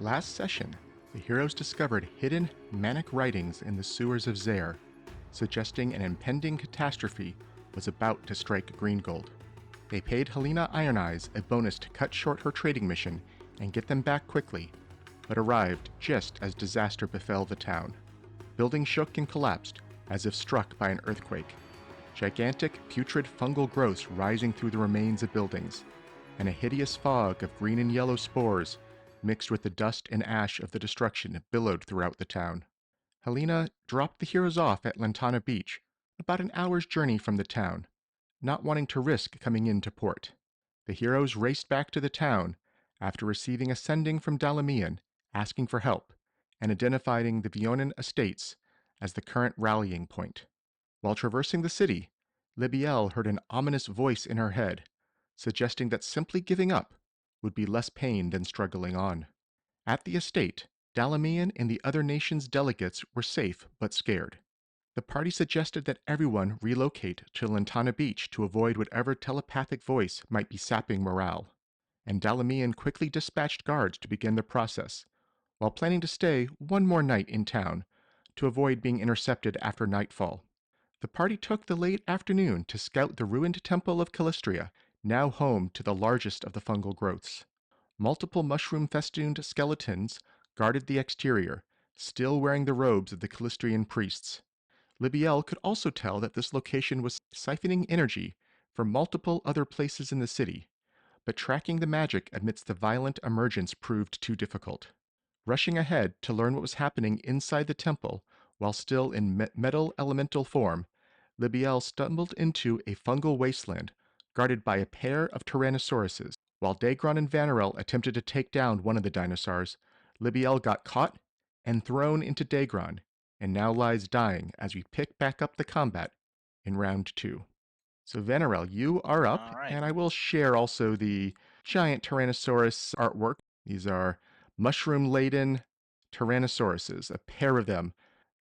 Last session, the heroes discovered hidden manic writings in the sewers of Zaire, suggesting an impending catastrophe was about to strike Greengold. They paid Helena Iron Eyes a bonus to cut short her trading mission and get them back quickly, but arrived just as disaster befell the town. Buildings shook and collapsed, as if struck by an earthquake. Gigantic, putrid fungal growths rising through the remains of buildings, and a hideous fog of green and yellow spores mixed with the dust and ash of the destruction billowed throughout the town. Helena dropped the heroes off at Lantana Beach, about an hour's journey from the town, not wanting to risk coming into port. The heroes raced back to the town after receiving a sending from Dalamian asking for help and identifying the Vionin estates as the current rallying point. While traversing the city, Libbiel heard an ominous voice in her head, suggesting that simply giving up would be less pain than struggling on. At the estate, Dalamian and the other nation's delegates were safe but scared. The party suggested that everyone relocate to Lantana Beach to avoid whatever telepathic voice might be sapping morale, and Dalamian quickly dispatched guards to begin the process, while planning to stay one more night in town to avoid being intercepted after nightfall. The party took the late afternoon to scout the ruined Temple of Callistria, now home to the largest of the fungal growths. Multiple mushroom-festooned skeletons guarded the exterior, still wearing the robes of the Callistrian priests. Libbiel could also tell that this location was siphoning energy from multiple other places in the city, but tracking the magic amidst the violent emergence proved too difficult. Rushing ahead to learn what was happening inside the temple while still in metal elemental form, Libbiel stumbled into a fungal wasteland guarded by a pair of Tyrannosauruses. While Daegron and Vanarel attempted to take down one of the dinosaurs, Libbiel got caught and thrown into Daegron, and now lies dying as we pick back up the combat in round 2. So Vanarel, you are up, All right. and I will share also the giant Tyrannosaurus artwork. These are mushroom-laden Tyrannosauruses, a pair of them,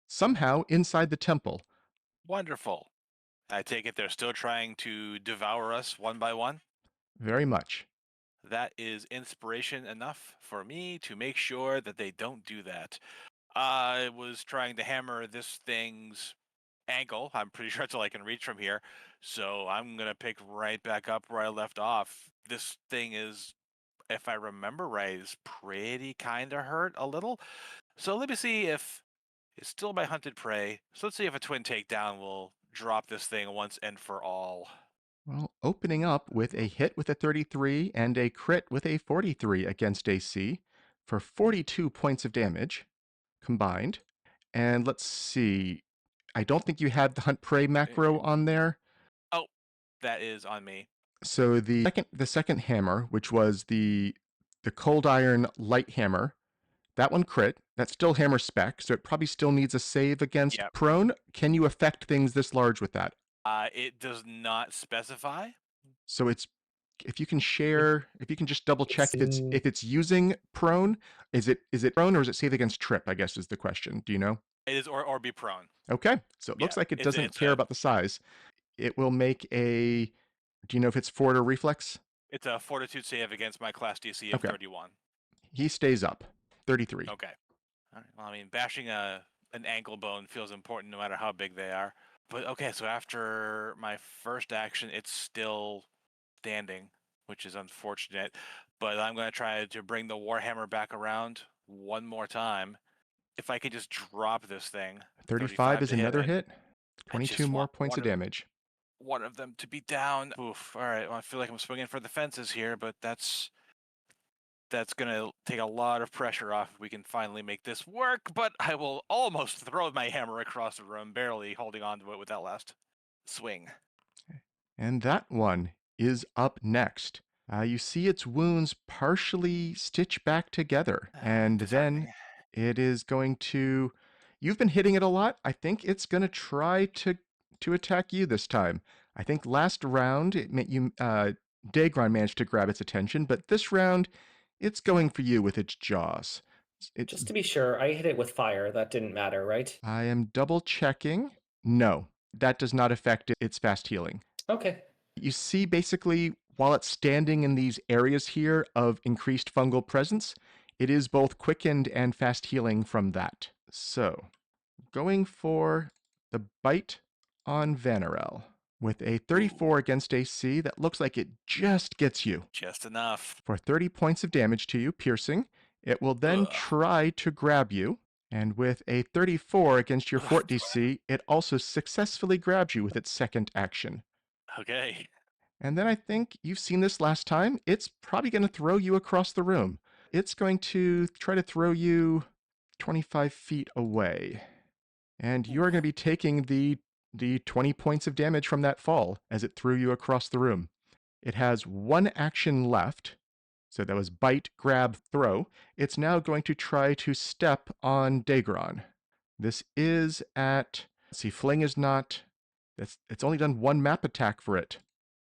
somehow inside the temple. Wonderful. I take it they're still trying to devour us one by one? Very much. That is inspiration enough for me to make sure that they don't do that. I was trying to hammer this thing's ankle. I'm pretty sure that's all I can reach from here. So I'm going to pick right back up where I left off. This thing is, if I remember right, is pretty kind of hurt a little. So let me see if it's still my hunted prey. So let's see if a twin takedown will drop this thing once and for all. Well, opening up with a hit with a 33 and a crit with a 43 against AC for 42 points of damage combined. And let's see, I don't think you had the Hunt Prey macro on there. Oh, that is on me. So the second hammer, which was the Cold Iron Light Hammer, that one crit. That's still hammer spec, so it probably still needs a save against prone. Can you affect things this large with that? It does not specify. So it's, if you can share, if you can just double check if it's using prone, is it prone or is it save against trip, I guess is the question. Do you know? It is or be prone. Okay, so it looks like it doesn't care about the size. It will make a, do you know if it's fort or reflex? It's a fortitude save against my class DC of 31. He stays up, 33. Okay. All right. Well, I mean, bashing an ankle bone feels important no matter how big they are. But okay, so after my first action, it's still standing, which is unfortunate. But I'm going to try to bring the Warhammer back around one more time. If I could just drop this thing. 35 is another hit. 22 more points of damage. One of them to be down. Oof. All right. Well, I feel like I'm swinging for the fences here, but that's going to take a lot of pressure off if we can finally make this work. But I will almost throw my hammer across the room, barely holding on to it with that last swing. And that one is up next. You see its wounds partially stitch back together, and then it is going to, you've been hitting it a lot. I think it's going to try to attack you this time. I think last round Daegron managed to grab its attention, but this round it's going for you with its jaws. Just to be sure, I hit it with fire. That didn't matter, right? I am double checking. No, that does not affect its fast healing. Okay. You see, basically, while it's standing in these areas here of increased fungal presence, it is both quickened and fast healing from that. So, going for the bite on Vanarel with a 34 against AC. That looks like it just gets you. Just enough. For 30 points of damage to you, piercing. It will then try to grab you. And with a 34 against your fort DC, it also successfully grabs you with its second action. Okay. And then I think you've seen this last time. It's probably going to throw you across the room. It's going to try to throw you 25 feet away. And you're going to be taking the 20 points of damage from that fall as it threw you across the room. It has one action left. So that was bite, grab, throw. It's now going to try to step on Daegron. This is at, let's see, fling is not, it's only done one map attack for it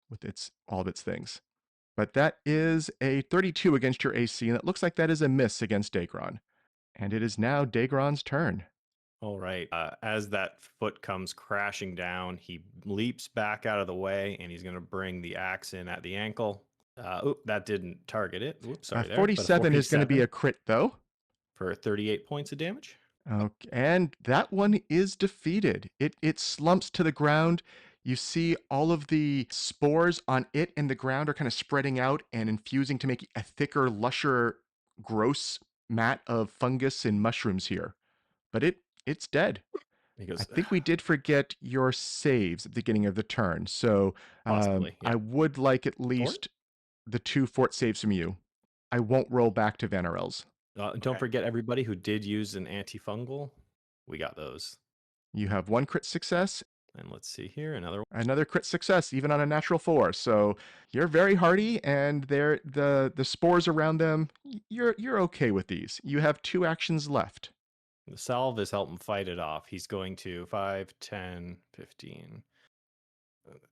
with all of its things. But that is a 32 against your AC, and it looks like that is a miss against Daegron. And it is now Daegron's turn. All right. As that foot comes crashing down, he leaps back out of the way, and he's going to bring the axe in at the ankle. That didn't target it. Oops, sorry. 47 is going to be a crit, though. For 38 points of damage. Okay, and that one is defeated. It slumps to the ground. You see all of the spores on it and the ground are kind of spreading out and infusing to make a thicker, lusher, gross mat of fungus and mushrooms here. But it's dead. I think we did forget your saves at the beginning of the turn. So Possibly, yeah. I would like at least the 2 fort saves from you. I won't roll back to Vanarel's. Don't forget everybody who did use an antifungal. We got those. You have 1 crit success. And let's see here, another crit success, even on a natural 4. So you're very hardy, and the spores around them, you're okay with these. You have 2 actions left. The salve is helping fight it off. He's going to 5, 10, 15,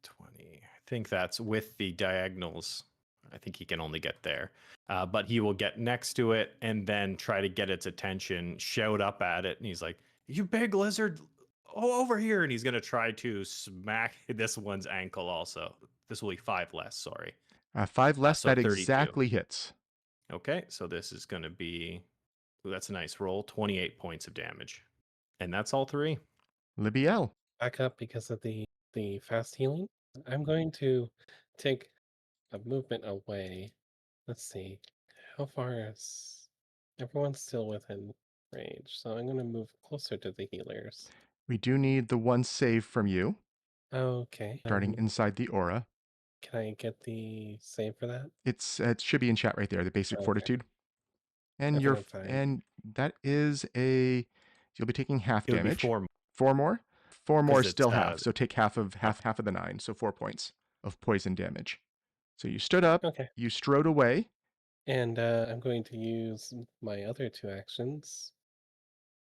20. I think that's with the diagonals. I think he can only get there. But he will get next to it and then try to get its attention, shout up at it. And he's like, "You big lizard, over here." And he's going to try to smack this one's ankle also. This will be 5 less, sorry. 5 less, so that 32. exactly hits. Okay, so this is going to be, that's a nice roll, 28 points of damage. And that's all 3. Libbiel. Back up because of the fast healing. I'm going to take a movement away. Let's see. How far is everyone's still within range? So I'm going to move closer to the healers. We do need the 1 save from you. Okay. Starting inside the aura. Can I get the save for that? It should be in chat right there, the basic fortitude. And and that is you'll be taking half damage. 4 more. 4 more? 4 more is still it's, half. So take half of the 9, so 4 points of poison damage. So you stood up, you strode away. And I'm going to use my other 2 actions.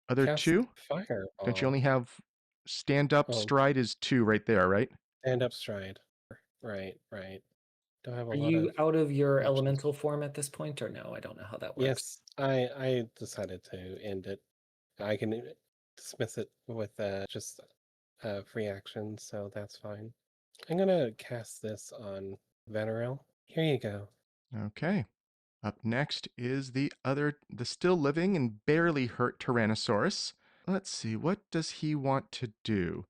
Other Cast 2? Fireball. Don't you only have stand up, stride is 2 right there, right? Stand up, stride. Right. Don't have a Are lot you of out of your actions. elemental form at this point, or no? I don't know how that works. Yes, I decided to end it. I can dismiss it with just free action, so that's fine. I'm gonna cast this on Vanarel. Here you go. Okay. Up next is the still living and barely hurt Tyrannosaurus. Let's see, what does he want to do?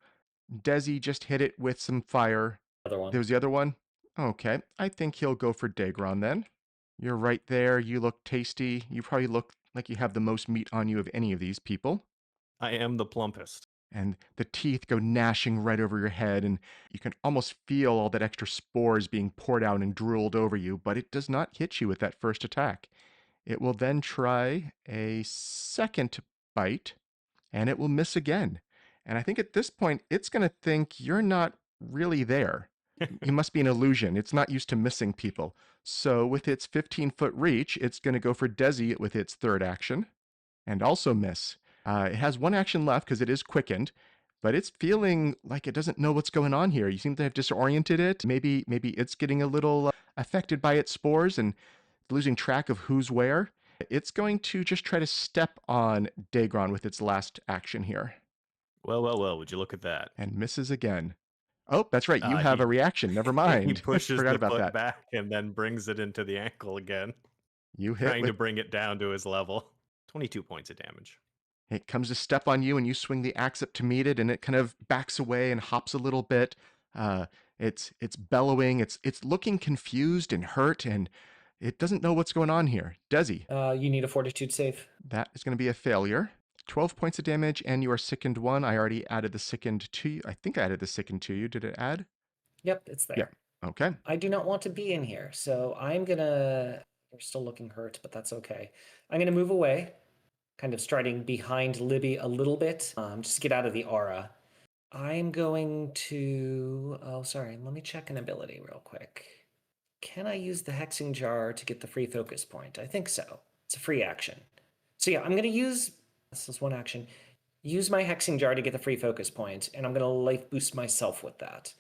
Dezi just hit it with some fire. Other one. There was the other one? Okay, I think he'll go for Daegron then. You're right there, you look tasty. You probably look like you have the most meat on you of any of these people. I am the plumpest. And the teeth go gnashing right over your head, and you can almost feel all that extra spores being poured out and drooled over you, but it does not hit you with that first attack. It will then try a second bite, and it will miss again. And I think at this point, it's going to think you're not really there. You must be an illusion. It's not used to missing people. So with its 15-foot reach, it's going to go for Dezi with its 3rd action, and also miss. It has 1 action left because it is quickened, but it's feeling like it doesn't know what's going on here. You seem to have disoriented it. Maybe it's getting a little affected by its spores and losing track of who's where. It's going to just try to step on Daegron with its last action here. Well, would you look at that? And misses again. Oh, that's right. You have a reaction. Never mind. He pushes Forgot the about foot that. back and then brings it into the ankle again. You hit Trying to with bring it down to his level. 22 points of damage. it comes to step on you, and you swing the axe up to meet it, and it kind of backs away and hops a little bit. It's bellowing. It's looking confused and hurt, and it doesn't know what's going on here. Dezi, You need a fortitude save. that is going to be a failure. 12 points of damage, and you are sickened 1. I already added the sickened to you. I think I added the sickened to you. Did it add? Yep, it's there. Yeah. Okay. I do not want to be in here, so I'm gonna. You're still looking hurt, but that's okay. I'm gonna move away, kind of striding behind Libby a little bit, just to get out of the aura. I'm going to. Oh, sorry. Let me check an ability real quick. Can I use the hexing jar to get the free focus point? I think so. It's a free action. So yeah, I'm going to use. This is one action. Use my hexing jar to get the free focus point, and I'm going to life boost myself with that.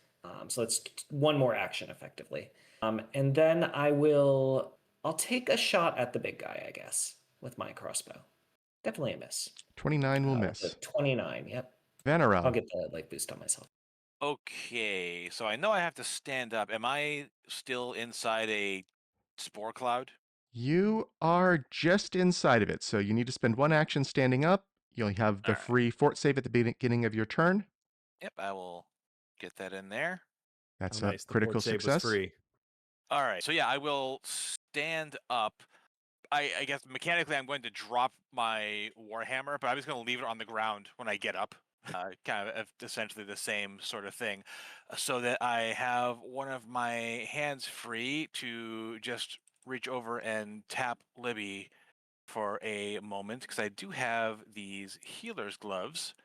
So it's one more action effectively. And then I'll take a shot at the big guy, I guess, with my crossbow. Definitely a miss. 29 will With a miss. 29, yep. Vanarel. I'll get the life boost on myself. Okay, so I know I have to stand up. Am I still inside a spore cloud? You are just inside of it, so you need to spend one action standing up. You'll have the All right. free fort save at the beginning of your turn. Yep, I will get that in there. That's Oh, a nice. The critical fort save was success. free. All right, so yeah, I will stand up. I guess mechanically I'm going to drop my warhammer, but I'm just going to leave it on the ground when I get up. Kind of essentially the same sort of thing, so that I have one of my hands free to just reach over and tap Libby for a moment, because I do have these healer's gloves,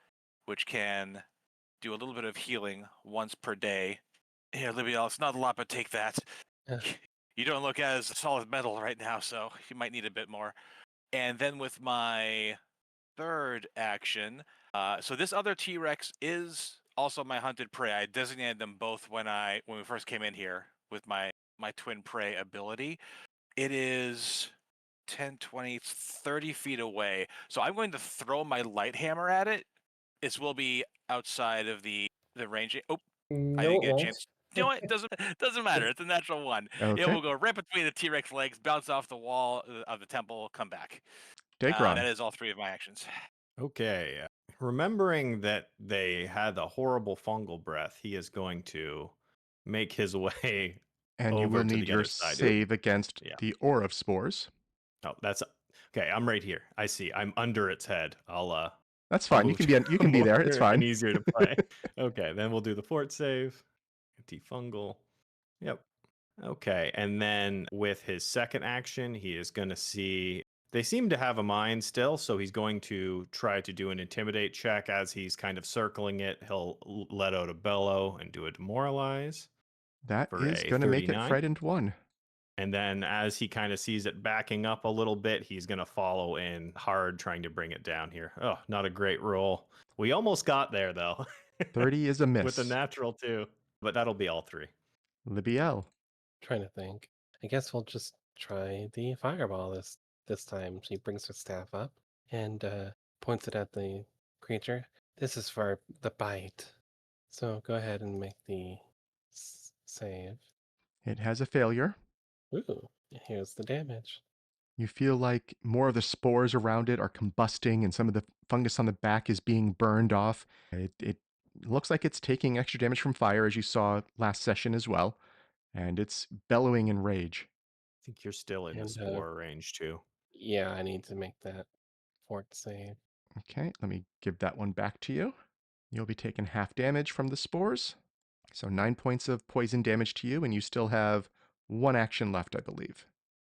which can do a little bit of healing once per day. Here, Libbiel, it's not a lot, but take that. You don't look as solid metal right now, so you might need a bit more. And then with my third action, so this other T-Rex is also my hunted prey. I designated them both when we first came in here with my twin prey ability. It is 10, 20, 30 feet away. So I'm going to throw my light hammer at it. This will be outside of the range. Oh, I No, didn't it get a won't. chance. You know what? Doesn't matter. It's a natural one. Okay. It will go right between the T-Rex legs, bounce off the wall of the temple, come back. Daegron. That is all 3 of my actions. Okay. Remembering that they had a horrible fungal breath, he is going to make his way And you over will to need the your other side. save against Yeah. the Aura of Spores. Oh, that's okay. I'm right here. I see. I'm under its head. That's I'll fine. You move can be to you can be there. more It's fine. and easier to play. Okay, then we'll do the fort save. Antifungal. Yep. Okay, and then with his second action, he is going to see. They seem to have a mind still, so he's going to try to do an intimidate check as he's kind of circling it. He'll let out a bellow and do a demoralize. That For is a going to make it 39. frightened 1. And then as he kind of sees it backing up a little bit, he's going to follow in hard, trying to bring it down here. Oh, not a great roll. We almost got there, though. 30 is a miss. With a natural, too. But that'll be all 3. Libbiel. Trying to think. I guess we'll just try the fireball this time. She brings her staff up and points it at the creature. This is for the bite. So go ahead and make the save. It has a failure. Ooh, here's the damage. You feel like more of the spores around it are combusting, and some of the fungus on the back is being burned off. It looks like it's taking extra damage from fire, as you saw last session as well, and it's bellowing in rage. I think you're still in the And, spore range, too. Yeah, I need to make that fort save. Okay, let me give that one back to you. You'll be taking half damage from the spores. So 9 points of poison damage to you, and you still have 1 action left, I believe.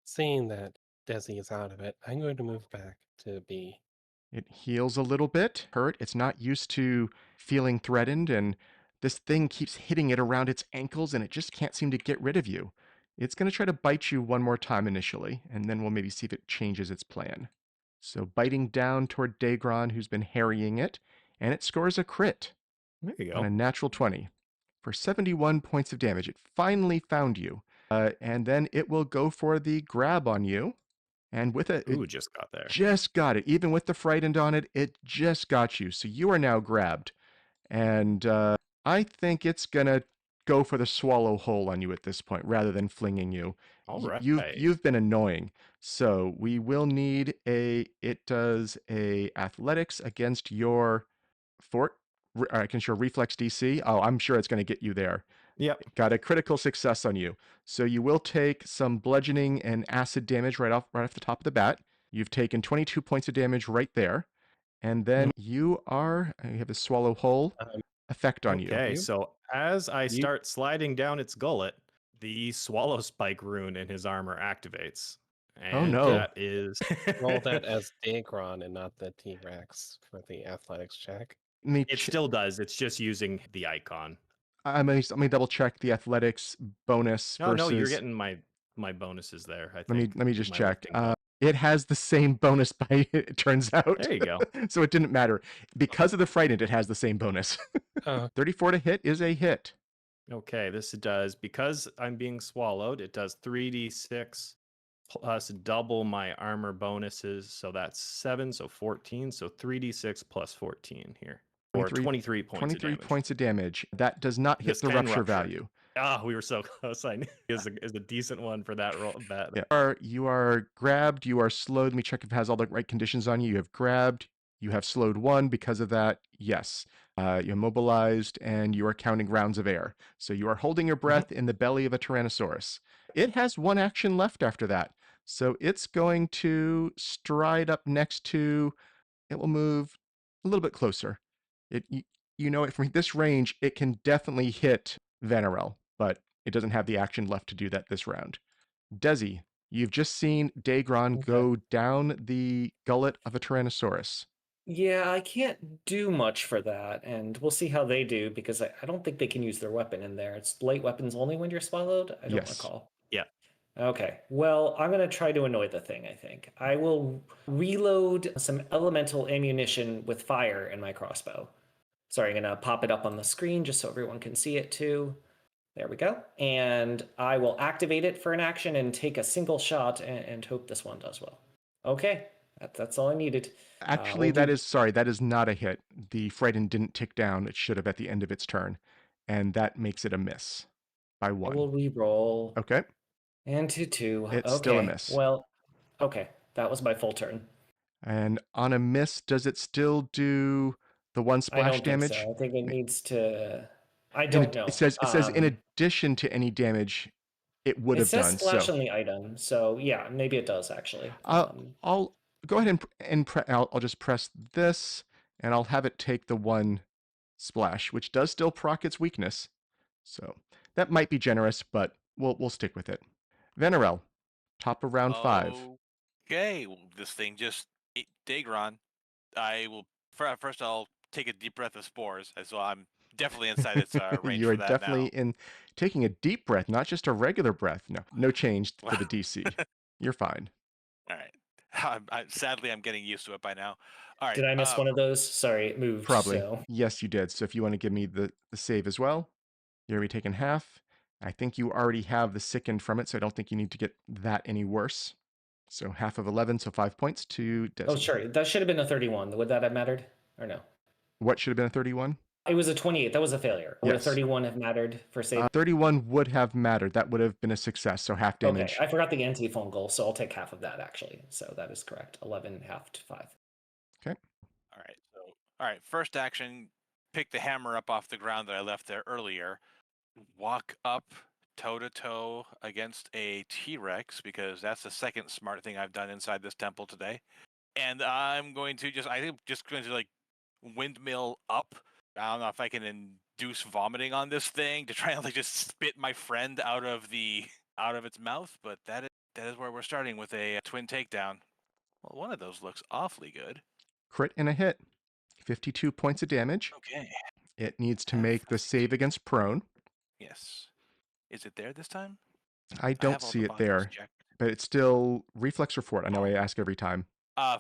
Seeing that Dezi is out of it, I'm going to move back to B. It heals a little bit, hurt. It's not used to feeling threatened, and this thing keeps hitting it around its ankles, and it just can't seem to get rid of you. It's going to try to bite you one more time initially, and then we'll maybe see if it changes its plan. So biting down toward Daegron, who's been harrying it, and it scores a crit There you on a go. natural 20. For 71 points of damage, it finally found you. And then it will go for the grab on you. And with it, Ooh, just got there. just got it. Even with the frightened on it, it just got you. So you are now grabbed. And I think it's going to go for the swallow whole on you at this point rather than flinging you. All You've been annoying. So we will need it does a athletics against your against your reflex DC. Oh, I'm sure it's going to get you there. Yep. Got a critical success on you. So you will take some bludgeoning and acid damage right off the top of the bat. You've taken 22 points of damage right there. And then you have a swallow whole effect on you. Okay, so as I You- start sliding down its gullet, the swallow spike rune in his armor activates. Oh, And no. that is Roll that as Daegron and not the T-Rex for the athletics check. It still does. It's just using the icon. Let me double check the athletics bonus Oh versus. no, you're getting my bonuses there. I think. Let me just my check. lifting bonus. It has the same bonus by it turns out. There you go. So it didn't matter because of the frightened. It has the same bonus. Oh. 34 to hit is a hit. Okay, this does, because I'm being swallowed, it does 3d6 plus double my armor bonuses. So that's 7, so 14. So 3d6 plus 14 here. Or 23 points 23 of damage. points of damage. That does not hit This the can rupture rupture. value. Ah, we were so close. I knew is a decent one for that roll. Yeah. You are grabbed, you are slowed. Let me check if it has all the right conditions on you. You have grabbed, you have slowed 1 because of that. Yes. You're immobilized and you are counting rounds of air. So you are holding your breath in the belly of a Tyrannosaurus. It has 1 action left after that. So it's going to stride up next to, it will move a little bit closer. You know it from this range, it can definitely hit Vanarel, but it doesn't have the action left to do that this round. Dezi, you've just seen Daegron go down the gullet of a Tyrannosaurus. Yeah, I can't do much for that, and we'll see how they do because I don't think they can use their weapon in there. It's light weapons only when you're swallowed. I don't Yes. recall. Yeah. Okay. Well, I'm gonna try to annoy the thing. I think I will reload some elemental ammunition with fire in my crossbow. Sorry, I'm gonna pop it up on the screen just so everyone can see it too. There we go. And I will activate it for an action and take a single shot and hope this one does well. Okay, that's all I needed. Actually, that is not a hit. The frightened didn't tick down. It should have at the end of its turn. And that makes it a miss by I 1. will re-roll. Okay. And 2. It's Okay. still a miss. Well, okay. That was my full turn. And on a miss, does it still do the 1 I splash don't damage? think so. I think it needs to. I don't know. It says in addition to any damage it would have done. It says splash on the item, so yeah, maybe it does actually. I'll go ahead and I'll just press this, and I'll have it take the 1 splash, which does still proc its weakness. So that might be generous, but we'll stick with it. Vanarel, top of round 5. Okay, well, this thing just ate Daegron. I will first. I'll take a deep breath of spores, so I'm definitely inside its range. You are for that definitely now. taking a deep breath, not just a regular breath. No change for the DC. You're fine. All right. Sadly, I'm getting used to it by now. All right. Did I miss one of those? Sorry, it moved. Probably. So. Yes, you did. So if you want to give me the save as well, you're going to be taking half. I think you already have the sickened from it, so I don't think you need to get that any worse. So half of 11, so 5 points to Dezi. Oh, sure. That should have been a 31. Would that have mattered or no? What should have been a 31? It was a 28. That was a failure. Would a 31 have mattered for save? 31 would have mattered. That would have been a success, so half damage. Okay, I forgot the anti-fungal, so I'll take half of that actually. So that is correct. 11 half to 5. Okay. All right. First action, pick the hammer up off the ground that I left there earlier. Walk up toe to toe against a T-Rex because that's the second smart thing I've done inside this temple today. And I'm going to just going to like windmill up. I don't know if I can induce vomiting on this thing to try and like just spit my friend out of its mouth, but that is where we're starting with a twin takedown. Well, one of those looks awfully good. Crit and a hit. 52 points of damage. Okay. It needs to make the save against prone. Yes. Is it there this time? I don't see it there, but it's still reflex or fort. I know I ask every time.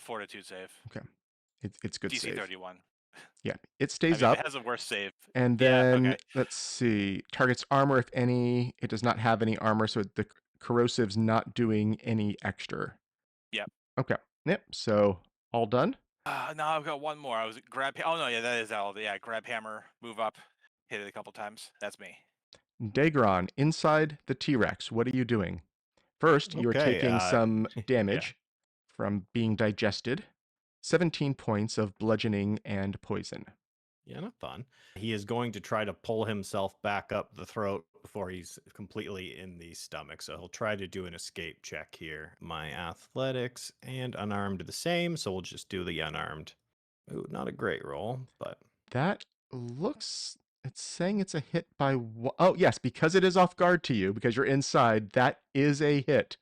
Fortitude save. Okay. It's good DC save. 31. Yeah, it stays up. It has a worse save. And then, let's see, targets armor if any. It does not have any armor, so the corrosive's not doing any extra. Yep. Okay. Yep, so all done? No, I've got one more. I was grab. Oh no, yeah, that is all. Yeah, grab hammer, move up, hit it a couple times. That's me. Daegron, inside the T-Rex, what are you doing? First, you're Okay, taking some yeah. damage from being digested. 17 points of bludgeoning and poison. Yeah, not fun. He is going to try to pull himself back up the throat before he's completely in the stomach. So he'll try to do an escape check here. My athletics and unarmed are the same, so we'll just do the unarmed. Ooh, not a great roll, but That looks... It's saying it's a hit by... Oh, yes, because it is off guard to you, because you're inside, that is a hit.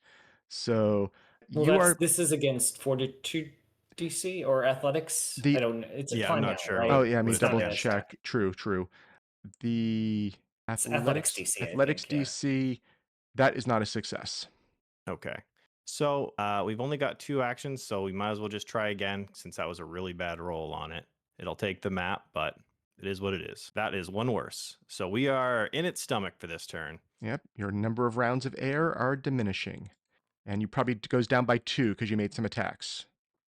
So Well, you are... this is against Fortitude DC or Athletics. The- I don't. It's a Yeah, I'm climb not now, sure right? Oh, yeah, I mean, It's not double managed attack. check. True. The It's athletics DC, I athletics think, yeah. DC, that is not a success. okay. So we've only got 2 actions, so we might as well just try again since that was a really bad roll on it. It'll take the map, but it is what it is. That is one worse. So we are in its stomach for this turn. Yep, your number of rounds of air are diminishing. And you probably goes down by 2 because you made some attacks.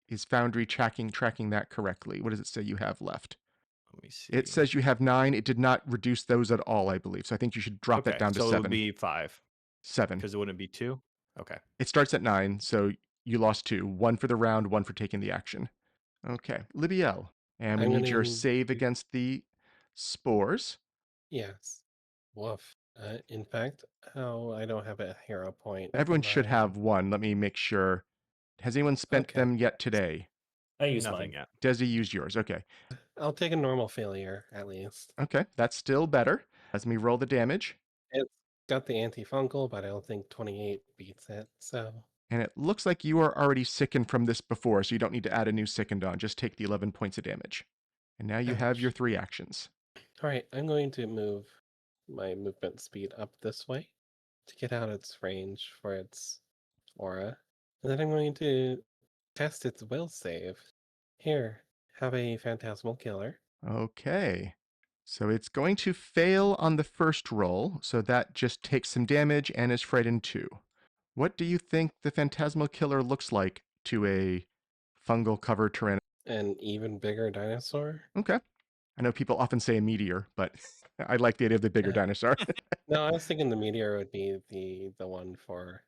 Is Foundry tracking that correctly? What does it say you have left? Let me see. It says you have 9. It did not reduce those at all, I believe. So I think you should drop that down to so 7. it would be 5 7. because it wouldn't be 2. Okay. It starts at 9, so you lost 2. 1 for the round, 1 for taking the action. Okay, Libbiel. And we I'm need your gonna save do- against the spores. Yes. Woof. In fact, I don't have a hero point. Everyone should My- have 1. Let me make sure. Has anyone spent Okay. them yet today? I use Nothing mine. yet. Dezi used yours. Okay. I'll take a normal failure at least. Okay, that's still better. Let me roll the damage. It's got the antifungal, but I don't think 28 beats it. So And it looks like you are already sickened from this before, so you don't need to add a new sickened on. Just take the 11 points of damage. And now you have your 3 actions. all right, I'm going to move my movement speed up this way to get out its range for its aura. And then I'm going to test its will save. Here, have a phantasmal killer. Okay. So it's going to fail on the first roll, so that just takes some damage and is frightened 2. What do you think the Phantasmal Killer looks like to a fungal covered Tyrannosaurus? An even bigger dinosaur? Okay. I know people often say a meteor, but I like the idea of the bigger dinosaur. No, I was thinking the meteor would be the one for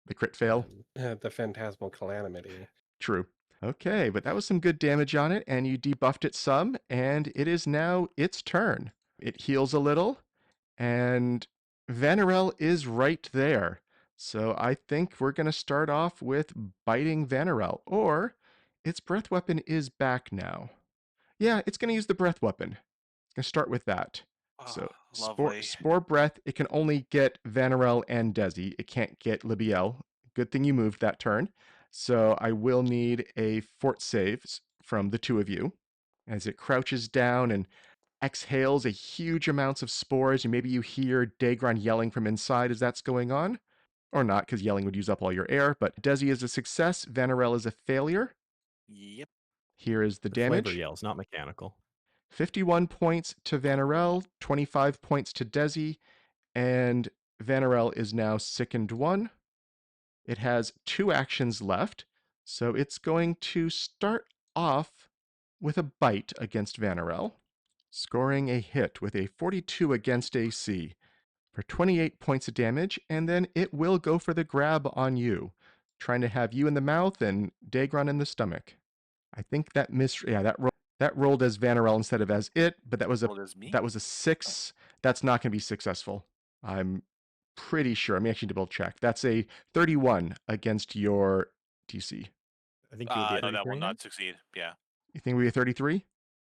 The crit fail. the phantasmal calamity. True. Okay, but that was some good damage on it, and you debuffed it some, and it is now its turn. It heals a little, and Vanarel is right there. So I think we're going to start off with biting Vanarel, or its breath weapon is back now. Yeah, it's going to use the breath weapon. It's going to start with that. So Lovely. Spore Breath, it can only get Vanarel and Dezi. It can't get Libbiel. Good thing you moved that turn. So I will need a fort save from the 2 of you as it crouches down and exhales a huge amounts of spores. And maybe you hear Daegron yelling from inside as that's going on. Or not, because yelling would use up all your air. But Dezi is a success. Vanarel is a failure. Yep. Here is the Flavor damage. yells, not mechanical. 51 points to Vanarel, 25 points to Dezi, and Vanarel is now sickened 1. It has 2 actions left, so it's going to start off with a bite against Vanarel, scoring a hit with a 42 against AC for 28 points of damage, and then it will go for the grab on you, trying to have you in the mouth and Daegron in the stomach. I think that that rolled as Vanarel instead of as it, but that was Rolled as me? a 6. That's not going to be successful. I'm pretty sure. Let me actually double check. That's a 31 against your DC. I think you would be at No, that will 33. not succeed. Yeah. You think we a 33?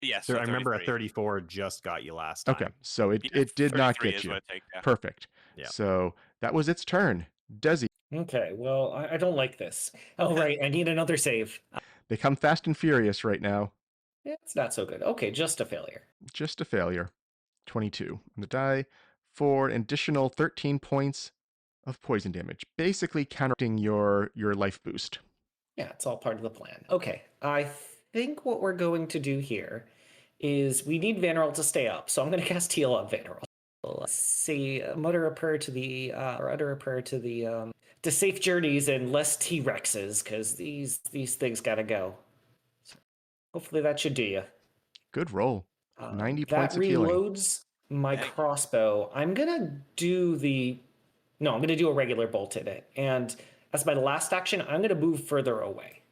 Yes. So so I remember a 33. 34 just got you last time. Okay, so it Yeah, did not 33 get is you. what it takes, yeah. Perfect. Yeah. So that was its turn. Dezi. Okay, well, I don't like this. Oh, right, I need another save. They come fast and furious right now. It's not so good. Okay, just a failure. Just a failure. 22 on the die for an additional 13 points of poison damage, basically counteracting your life boost. Yeah, it's all part of the plan. Okay, I think what we're going to do here is we need Vanarel to stay up, so I'm going to cast Heal on Vanarel. Let's see, utter a prayer to the to safe journeys and less T-Rexes, because these things gotta go. So hopefully that should do you. Good roll. 90 points That of healing. reloads my Hey. crossbow. I'm gonna do a regular bolt at it. And as my last action, I'm gonna move further away.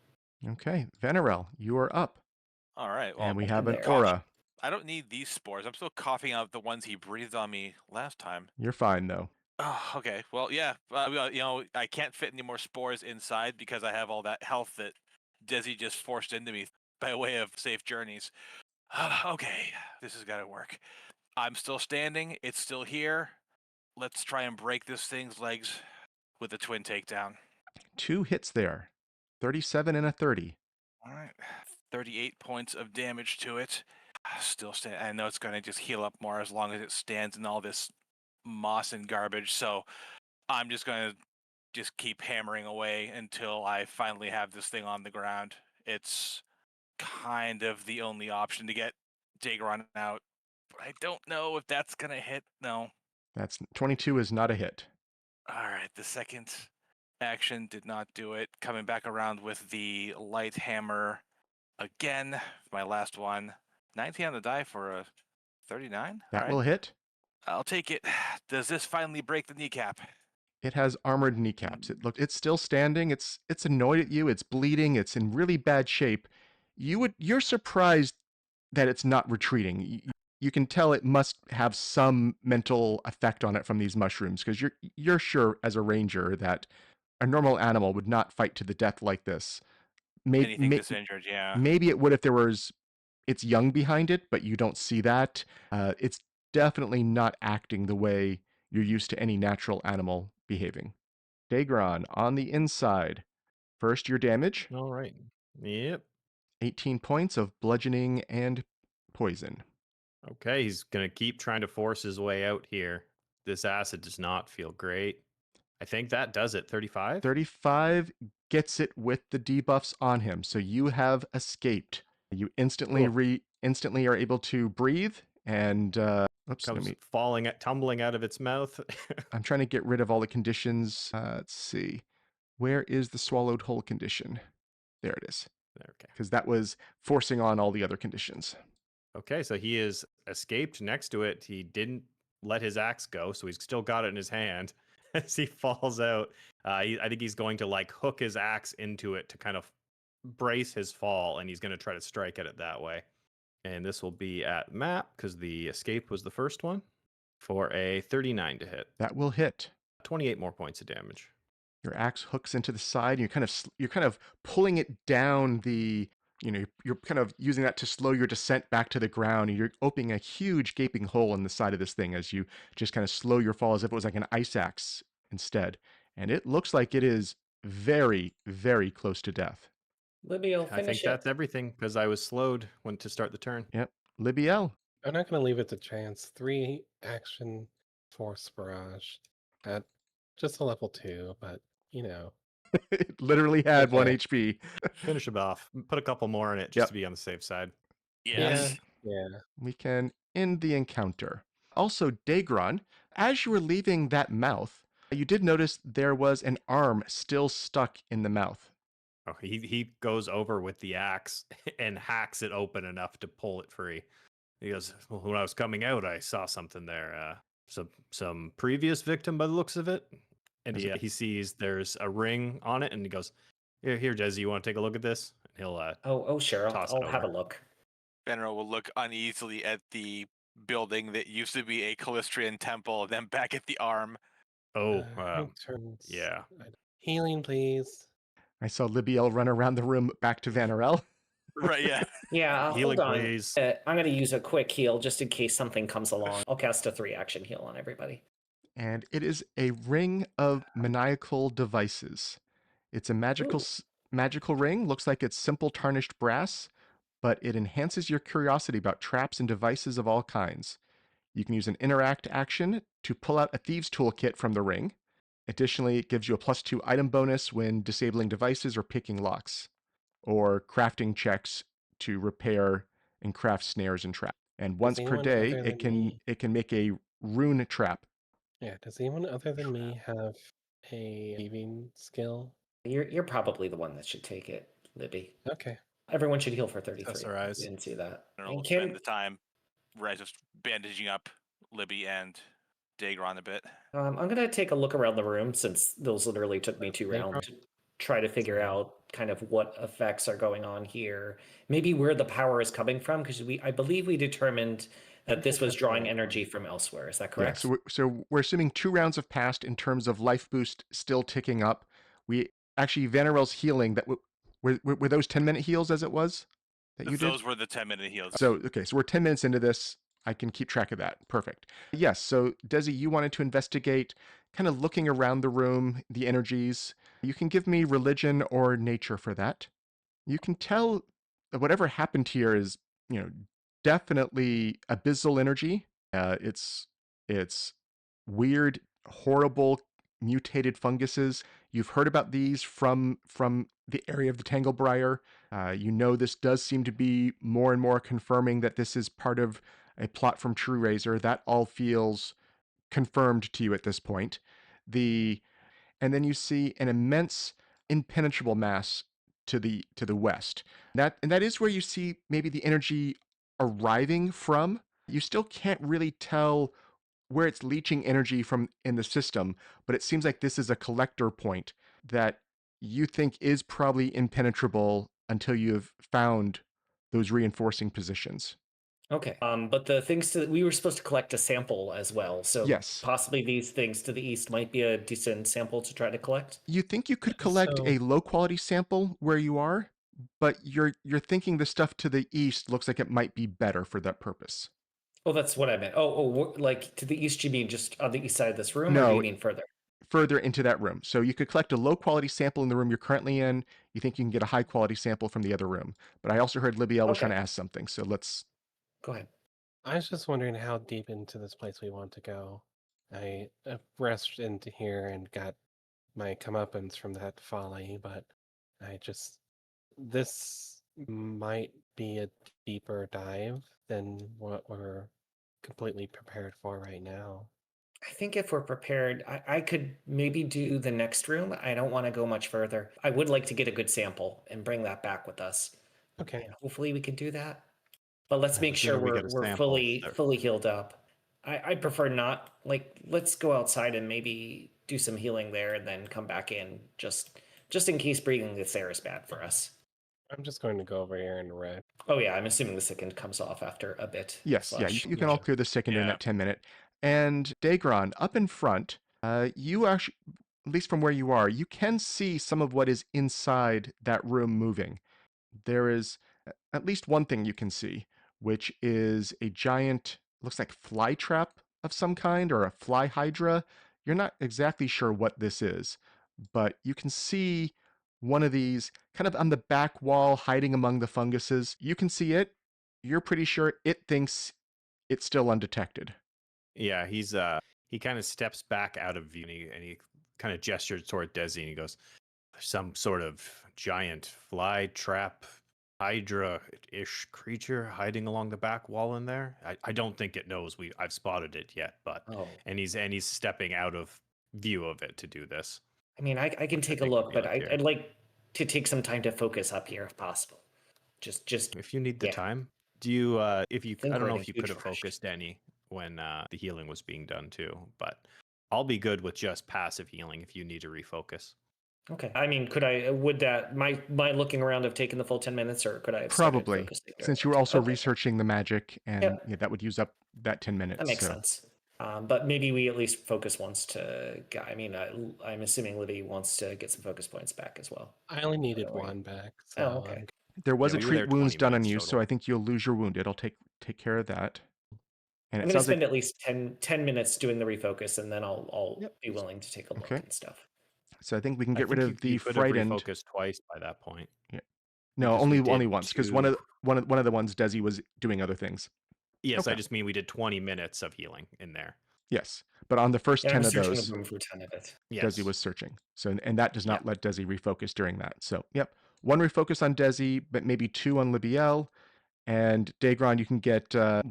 Okay, Vanarel, you are up. All right. Well, And we Up have in an there. aura. I don't need these spores. I'm still coughing out the ones he breathed on me last time. You're fine, though. Oh, okay. Well, yeah. I can't fit any more spores inside because I have all that health that Dezi just forced into me by way of safe journeys. Okay, this has got to work. I'm still standing. It's still here. Let's try and break this thing's legs with a twin takedown. 2 hits there. 37 and a 30. All right. 38 points of damage to it. Still stand. I know it's going to just heal up more as long as it stands in all this moss and garbage. So I'm just going to just keep hammering away until I finally have this thing on the ground. It's kind of the only option to get Daegron out. But I don't know if that's going to hit. No. That's 22 is not a hit. All right. The second action did not do it. Coming back around with the light hammer again. My last one. 19 on the die for a 39. That All right. will hit. I'll take it. Does this finally break the kneecap? It has armored kneecaps. It's still standing. It's annoyed at you. It's bleeding. It's in really bad shape. You're surprised that it's not retreating. You can tell it must have some mental effect on it from these mushrooms, because you're sure as a ranger that a normal animal would not fight to the death like this. Anything this injured, yeah. Maybe it would if there was its young behind it, but you don't see that. It's definitely not acting the way you're used to any natural animal behaving. Daegron on the inside. First, your damage. All right. Yep. 18 points of bludgeoning and poison. Okay, he's going to keep trying to force his way out here. This acid does not feel great. I think that does it. 35? 35 gets it with the debuffs on him, so you have escaped. You instantly are able to breathe, and Comes tumbling out of its mouth. I'm trying to get rid of all the conditions. Let's see. Where is the swallowed whole condition? There it is. Okay. Because that was forcing on all the other conditions. Okay, so he is escaped next to it. He didn't let his axe go, so he's still got it in his hand. As he falls out, I think he's going to like hook his axe into it to kind of brace his fall, and he's going to try to strike at it that way. And this will be at map because the escape was the first one for a 39 to hit. That will hit. 28 more points of damage. Your axe hooks into the side. And you're kind of pulling it down the. You're kind of using that to slow your descent back to the ground. And you're opening a huge gaping hole in the side of this thing as you just kind of slow your fall as if it was like an ice axe instead. And it looks like it is very, very close to death. Libbiel, I think finish that's it. everything because I was slowed when to start the turn. Yep. Libbiel. I'm not going to leave it to chance. 3 action force barrage at just a level 2, but It literally had 1 Okay. HP. Finish it off. Put a couple more in it just to be on the safe side. Yes. Yeah. We can end the encounter. Also, Daegron, as you were leaving that mouth, you did notice there was an arm still stuck in the mouth. Oh, he goes over with the axe and hacks it open enough to pull it free. He goes, well, when I was coming out, I saw something there. Some previous victim by the looks of it. And he sees there's a ring on it, and he goes, here, Dezi, you want to take a look at this? And he'll Sure. toss I'll it have a over. look. Vanarel will look uneasily at the building that used to be a Calistrian temple, then back at the arm. Yeah. Healing, please. I saw Libbiel run around the room back to Vanarel. Right, yeah. Yeah, Healing, hold on. please. I'm going to use a quick heal just in case something comes along. I'll cast a 3-action heal on everybody. And it is a ring of maniacal devices. It's a magical ring. Looks like it's simple tarnished brass, but it enhances your curiosity about traps and devices of all kinds. You can use an interact action to pull out a thieves toolkit from the ring. Additionally, it gives you a +2 item bonus when disabling devices or picking locks, or crafting checks to repair and craft snares and traps. And once per day, it can make a rune trap. Yeah, does anyone other than me have a weaving skill? You're probably the one that should take it, Libby. Okay. Everyone should heal for 33. Accessorize. Didn't see that. Vanarel will spend the time just bandaging up Libby and Daegron a bit. I'm going to take a look around the room since those literally took me 2 Daegron? rounds to try to figure out kind of what effects are going on here. Maybe where the power is coming from, because I believe we determined that this was drawing energy from elsewhere. Is that Yeah, correct? so we're assuming 2 rounds have passed in terms of life boost still ticking up. We actually Vanarel's healing that were those 10-minute heals as it was that you did. Those were the 10-minute heals. So okay, so we're 10 minutes into this. I can keep track of that. Perfect. Yes. So Dezi, you wanted to investigate, kind of looking around the room, the energies. You can give me religion or nature for that. You can tell that whatever happened here is, definitely abyssal energy. It's weird, horrible, mutated funguses. You've heard about these from the area of the Tanglebriar. This does seem to be more and more confirming that this is part of a plot from True Razor. That all feels confirmed to you at this point. And then you see an immense, impenetrable mass to the west. That is where you see maybe the energy arriving from. You still can't really tell where it's leaching energy from in the system, but it seems like this is a collector point that you think is probably impenetrable until you've found those reinforcing positions. Okay. But the things we were supposed to collect a sample as well. So Yes. possibly these things to the east might be a decent sample to try to collect. You think you could collect So- a low quality sample where you are, but you're thinking the stuff to the east looks like it might be better for that purpose. Oh, that's what I meant. Like to the east, you mean just on the east side of this room, or do No, you mean further? further into that room. So you could collect a low quality sample in the room you're currently in. You think you can get a high quality sample from the other room. But I also heard Libbiel was Okay. trying to ask something. So let's. Go ahead. I was just wondering how deep into this place we want to go. I rushed into here and got my comeuppance from that folly, but this might be a deeper dive than what we're completely prepared for right now. I think if we're prepared, I could maybe do the next room. I don't want to go much further. I would like to get a good sample and bring that back with us. Okay. And hopefully we can do that. But let's Yeah, make the sure sooner we get a we're sample, fully healed up. I prefer not, like, let's go outside and maybe do some healing there and then come back in just in case breathing this air is bad for us. I'm just going to go over here and rest. Oh yeah, I'm assuming the second comes off after a bit. Yes, yeah, slash- you can all clear the second during Yeah. that 10-minute. And Daegron, up in front, you actually, at least from where you are, you can see some of what is inside that room moving. There is at least one thing you can see, which is a giant, looks like fly trap of some kind or a fly hydra. You're not exactly sure what this is, but you can see one of these kind of on the back wall hiding among the funguses. You can see it. You're pretty sure it thinks it's still undetected. Yeah, he kind of steps back out of view and he kind of gestures toward Dezi and he goes, "There's some sort of giant fly trap hydra-ish creature hiding along the back wall in there. I don't think it knows I've spotted it yet, but Oh, and he's stepping out of view of it to do this. I mean, I can take a think look, we but look here. I'd like to take some time to focus up here if possible. Just If you need the Yeah. time, do you think I don't we're know in a if you huge could have rush. focused any when the healing was being done too, but I'll be good with just passive healing if you need to refocus. Okay. I mean, would that my looking around have taken the full 10 minutes, or could I have started Probably, focusing since you during were that also too? Okay, researching the magic, and Yep. yeah, that would use up that 10 minutes. that makes so. sense. But maybe we at least focus once to. I mean, I'm assuming Libby wants to get some focus points back as well. I only needed Don't worry. one back. So Oh, okay. There was Yeah, a we were treat there wounds 20 done on minutes you, so total. I think you'll lose your wound. It'll take care of that. And I'm it going to sounds like spend at least 10 minutes doing the refocus, and then I'll Yep. be willing to take a look Okay. and stuff. so. I think we can I get rid think of the you could have frightened. refocused twice by that point. No, because only we did once, because two- one of the ones Dezi was doing other things. Yes, I Okay. just mean we did 20 minutes of healing in there. Yes, but on the first Yeah, I 10 was of searching those, the room for 10 of it. Yes. Dezi was searching. So and that does not Yeah. let Dezi refocus during that. So yep, one refocus on Dezi, but maybe 2 on Libbiel. And Daegron, you can get 10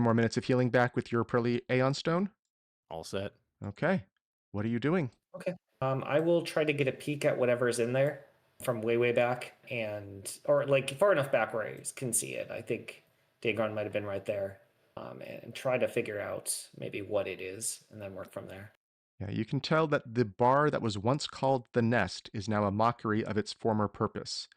more minutes of healing back with your Pearly Aeon Stone. all set. Okay, what are you doing? Okay. I will try to get a peek at whatever's in there from way back, or like far enough back where I can see it. I think Daegron might have been right there. and try to figure out maybe what it is and then work from there. Yeah, you can tell that the bar that was once called the nest is now a mockery of its former purpose.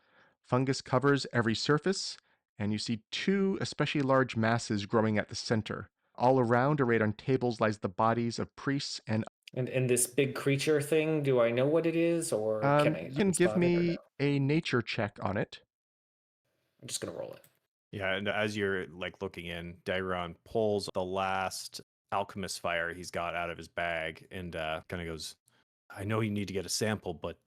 Fungus covers every surface, and you see two especially large masses growing at the center. All around, arrayed on tables, lies the bodies of priests and And this big creature thing, do I know what it is, or can you I can give spot it or no? me a nature check on it. I'm just gonna roll it. Yeah, and as you're like looking in, Daegron pulls the last alchemist fire he's got out of his bag and kind of goes, I know you need to get a sample, but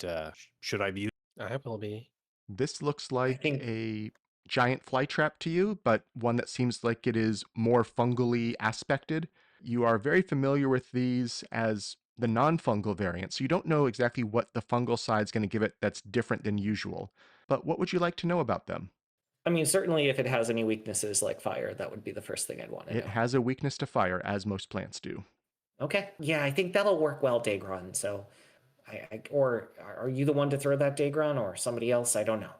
should I be? I will be. This looks I like think a giant fly trap to you, but one that seems like it is more fungally aspected. You are very familiar with these as the non-fungal variant, so you don't know exactly what the fungal side is going to give it that's different than usual. But what would you like to know about them? I mean, certainly if it has any weaknesses like fire, that would be the first thing I'd want to It know. has a weakness to fire, as most plants do. Okay. Yeah, I think that'll work well, Daegron. So, or are you the one to throw that, Daegron, or somebody else? I don't know.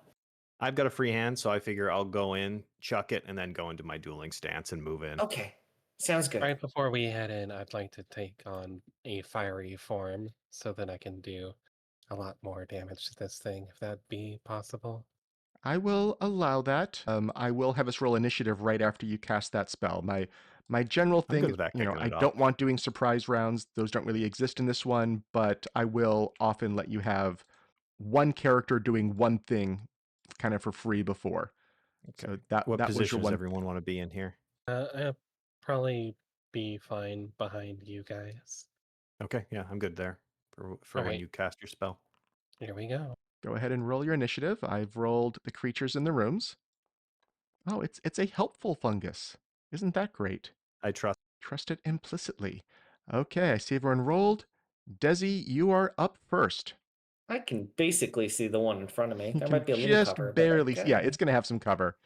I've got a free hand, so I figure I'll go in, chuck it, and then go into my dueling stance and move in. Okay. Sounds good. Right before we head in, I'd like to take on a fiery form so that I can do a lot more damage to this thing, if that be possible. I will allow that. I will have us roll initiative right after you cast that spell. My general I'm thing good is, with that, you know, kicking I it don't off. want doing surprise rounds. Those don't really exist in this one, but I will often let you have one character doing one thing kind of for free before. Okay. So that What was your position does one. everyone want to be in here? I'll probably be fine behind you guys. Okay, yeah, I'm good there for All when right. you cast your spell. Here we go. Go ahead and roll your initiative. I've rolled the creatures in the rooms. Oh, it's a helpful fungus. Isn't that great? I trust. Trust it implicitly. Okay, I see everyone rolled. Dezi, you are up first. I can basically see the one in front of me. You There can might be a little just cover, but barely see. Yeah, it's going to have some cover.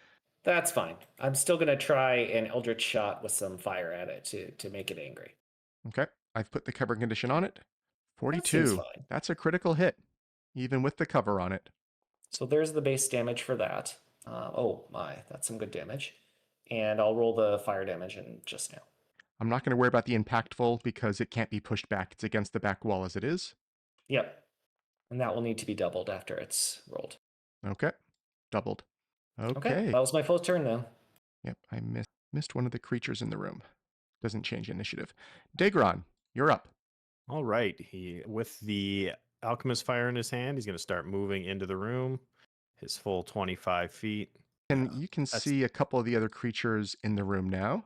that's fine. I'm still gonna try an Eldritch shot with some fire at it to make it angry. Okay, I've put the cover condition on it. That seems 42. fine. That's a critical hit, even with the cover on it. So there's the base damage for that. Oh my, that's some good damage. And I'll roll the fire damage in just now. I'm not going to worry about the impactful because it can't be pushed back. It's against the back wall as it is. Yep. And that will need to be doubled after it's rolled. Okay, doubled. Okay, Okay. that was my full turn though. Yep, I missed one of the creatures in the room. Doesn't change initiative. Daegron, you're up. All right. He with the alchemist fire in his hand, he's going to start moving into the room. His full 25 feet. And you can that's- see a couple of the other creatures in the room now.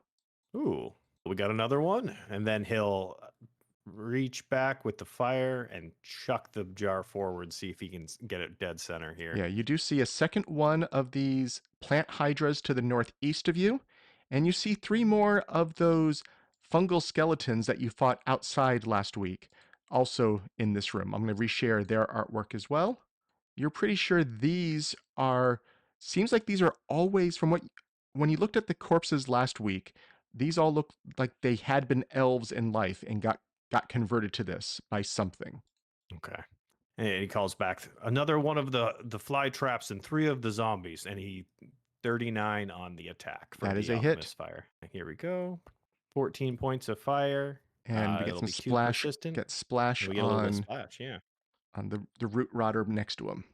Ooh, we got another one. And then he'll reach back with the fire and chuck the jar forward, see if he can get it dead center here. Yeah, you do see a second one of these plant hydras to the northeast of you, and you see three more of those fungal skeletons that you fought outside last week, also in this room. I'm going to reshare their artwork as well. You're pretty sure these are, seems like these are always, from what, when you looked at the corpses last week, these all look like they had been elves in life and got converted to this by something. Okay. And he calls back another one of the fly traps and 3 of the zombies, and he 39 on the attack for That the is a hit. alchemist fire. Here we go. 14 points of fire. And we get it'll some be Q splash, persistent. get splash We get a little bit of on splash, yeah. the root rotter next to him.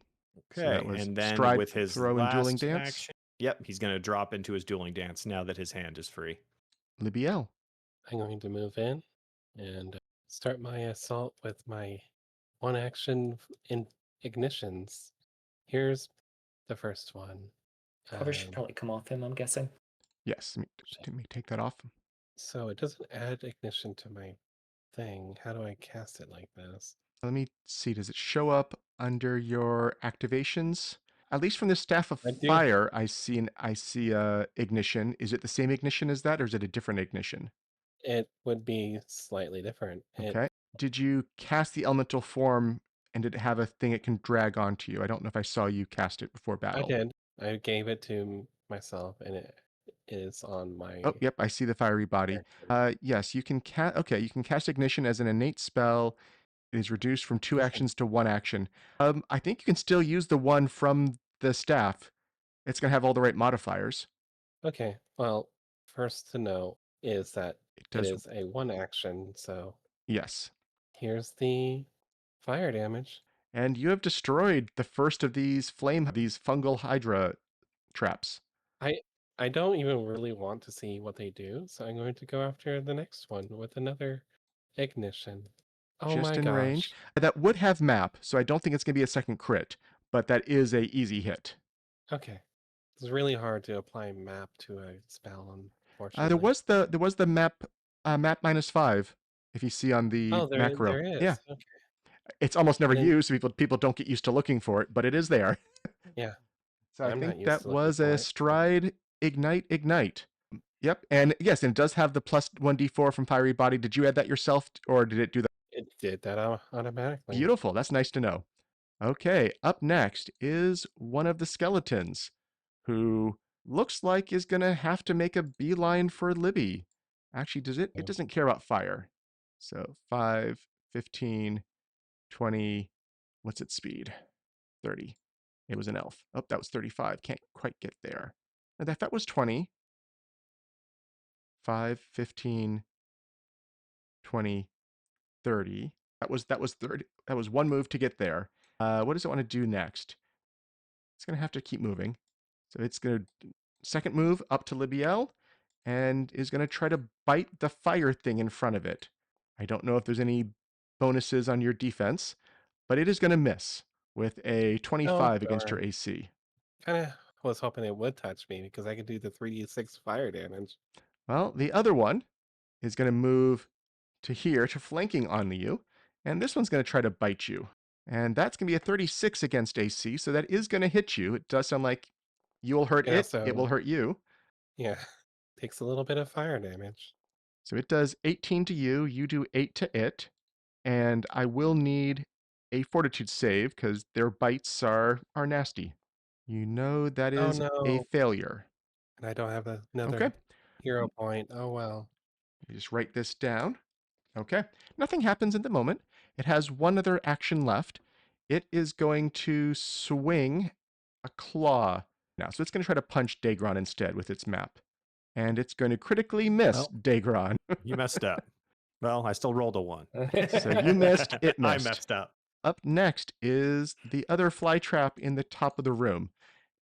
So Okay, that was and then stride, with his throw, and dueling last dance. action, yep, he's going to drop into his dueling dance now that his hand is free. Libbiel. I'm going to move in and start my assault with my one action in ignitions. Here's the first one. Cover should probably come off him, I'm guessing. Yes, let me take that off. So it doesn't add ignition to my thing. How do I cast it like this? Let me see. Does it show up under your activations? At least from the staff of I do. fire, I see ignition. Is it the same ignition as that, or is it a different ignition? It would be slightly different. Okay. Did you cast the elemental form, and did it have a thing it can drag onto you? I don't know if I saw you cast it before battle. I did. I gave it to myself, and it is on my. Oh, yep, I see the fiery body. Yes, you can cast. Okay, you can cast ignition as an innate spell. It is reduced from 2 actions to 1 action. I think you can still use the one from the staff. It's going to have all the right modifiers. Okay, well, first to know is that It it does. is a 1 action, so Yes. here's the fire damage. And you have destroyed the first of these fungal hydra traps. I don't even really want to see what they do, so I'm going to go after the next one with another ignition. Oh Just my in range. gosh. That would have map, so I don't think it's going to be a second crit, but that is a easy hit. Okay. It's really hard to apply map to a spell, There unfortunately. was the map -5 if you see on the Oh, macro. there is. Yeah, Okay. it's almost never I didn't, used, so people don't get used to looking for it, but it is there. yeah, So I I'm not think used that to looking was for a it. So stride ignite. Yep, and yes, and it does have the plus 1d4 from fiery body. Did you add that yourself, or did it do that? it did that automatically. Beautiful. That's nice to know. Okay, up next is one of the skeletons who looks like is going to have to make a beeline for Libby. Actually, does it? It Oh, doesn't care about fire. So 5, 15, 20. What's its speed? 30. It was an elf. Oh, that was 35. Can't quite get there. And if that was 20, 5, 15, 20, 30. That was 30. That was one move to get there. What does it want to do next? It's going to have to keep moving. So it's going to second move up to Libbiel and is going to try to bite the fire thing in front of it. I don't know if there's any bonuses on your defense, but it is going to miss with a 25 against your darn. AC. Kind of was hoping it would touch me because I could do the 3d6 fire damage. Well, the other one is going to move to here to flanking on you, and this one's going to try to bite you. And that's going to be a 36 against AC, so that is going to hit you. It does sound like you'll hurt It it, it will also, hurt you. yeah, takes a little bit of fire damage. So it does 18 to you, you do 8 to it, and I will need a fortitude save because their bites are nasty. You know that Oh is a no. failure. And I don't have Okay, another hero point. Oh well. you just write this down. Okay, nothing happens at the moment. It has one other action left. It is going to swing a claw now. So it's going to try to punch Daegron instead with its map. And it's going to critically miss Well, Daegron. You messed up. Well, I still rolled a 1. So you missed, it I missed. messed up. Up next is the other fly trap in the top of the room.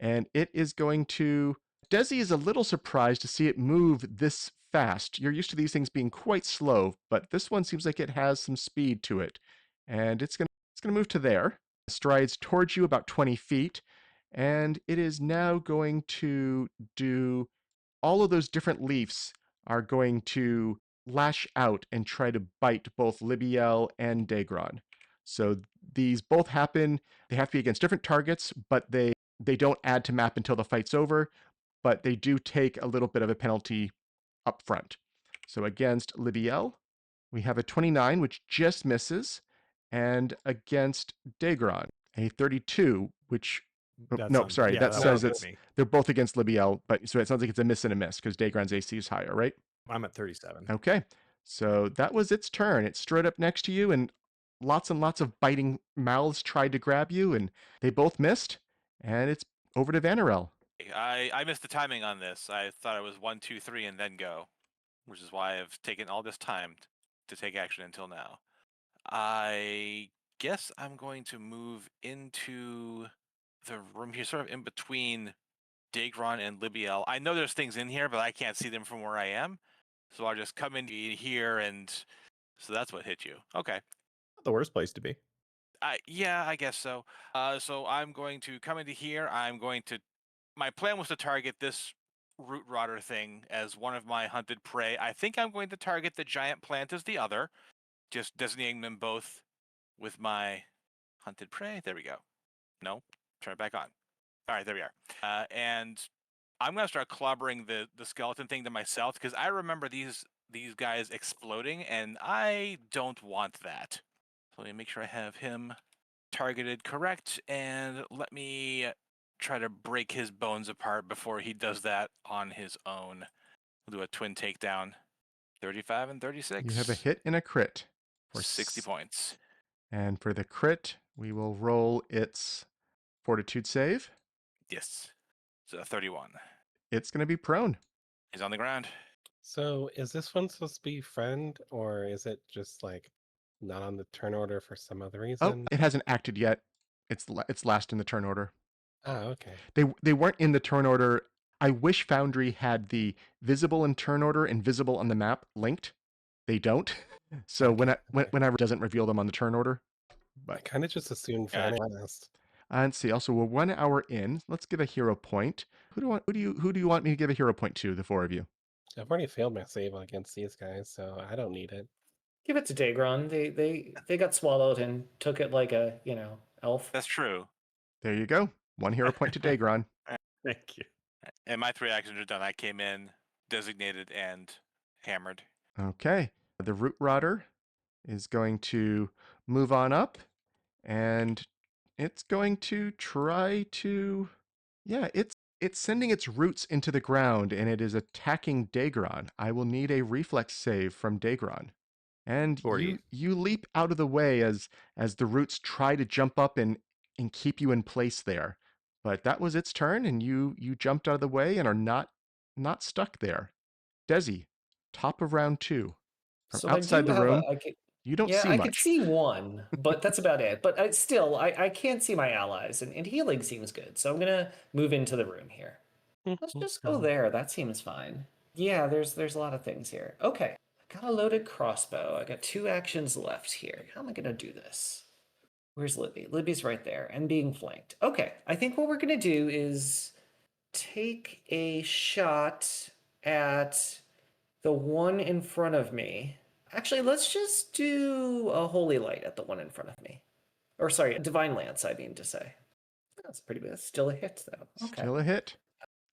And it is going to. Dezi is a little surprised to see it move this fast. You're used to these things being quite slow, but this one seems like it has some speed to it. And it's going to move to there, strides towards you about 20 feet, and it is now going to do all of those different leaves are going to lash out and try to bite both Libbiel and Daegron. So these both happen. They have to be against different targets, but they don't add to map until the fight's over, but they do take a little bit of a penalty up front. So against Libbiel, we have a 29, which just misses, and against Daegron, a 32, which no, sorry, that that says won't hit it's me. they're both against Libbiel, but so it sounds like it's a miss and a miss because Daegron's AC is higher, right? I'm at 37. Okay, so that was its turn. It strode up next to you, and lots of biting mouths tried to grab you, and they both missed. And it's over to Vanarel. I missed the timing on this. I thought it was 1, 2, 3, and then go, which is why I've taken all this time to take action until now. I guess I'm going to move into the room here, sort of in between Daegron and Libbiel. I know there's things in here, but I can't see them from where I am. So I'll just come in here, and so that's what hit you. Okay. Not the worst place to be. Yeah, I guess so. So I'm going to come into here. My plan was to target this root rotter thing as one of my hunted prey. I think I'm going to target the giant plant as the other, just designating them both with my hunted prey. There we go. No, turn it back on. All right, there we are. And I'm gonna start clobbering the skeleton thing to myself because I remember these guys exploding, and I don't want that. So let me make sure I have him targeted correct, and let me try to break his bones apart before he does that on his own. We'll do a twin takedown. 35 and 36. You have a hit and a crit for 60 points. And for the crit, we will roll its fortitude save. Yes. So 31. It's going to be prone. He's on the ground. So is this one supposed to be friend, or is it just like not on the turn order for some other Oh, reason? it hasn't acted yet. It's last in the turn order. Ah, okay. They weren't in the turn order. I wish Foundry had the visible in turn order and visible on the map linked. They don't. So Okay, okay. whenever it doesn't reveal them on the turn order. I But kind of just assumed Gotcha. Vanarel last. let's see. Also, we're 1 hour in. Let's give a hero point. Who do you want me to give a hero point to? The 4 of you. I've already failed my save against these guys, so I don't need it. Give it to Daegron. They got swallowed and took it like a, elf. That's true. There you go. 1 hero point to Daegron. Thank you. And my 3 actions are done. I came in, designated, and hammered. Okay. The Root Rotter is going to move on up, and it's going to try to. Yeah, it's sending its roots into the ground, and it is attacking Daegron. I will need a reflex save from Daegron. And 40. you leap out of the way as the roots try to jump up and keep you in place there. But that was its turn, and you jumped out of the way and are not stuck there. Dezi, top of round 2. From So outside the room, you don't see I much. could see one, but that's about it. But I can't see my allies, and healing seems good. So I'm gonna move into the room here. Let's just go there. That seems fine. Yeah, there's a lot of things here. Okay, I got a loaded crossbow. I got 2 actions left here. How am I gonna do this? Where's Libby? Libby's right there and being flanked. Okay, I think what we're gonna do is take a shot at the one in front of me. Actually, let's just do a holy light at the one in front of me. Or sorry, divine lance, I mean to say. That's pretty good. Still a hit though. Okay. Still a hit.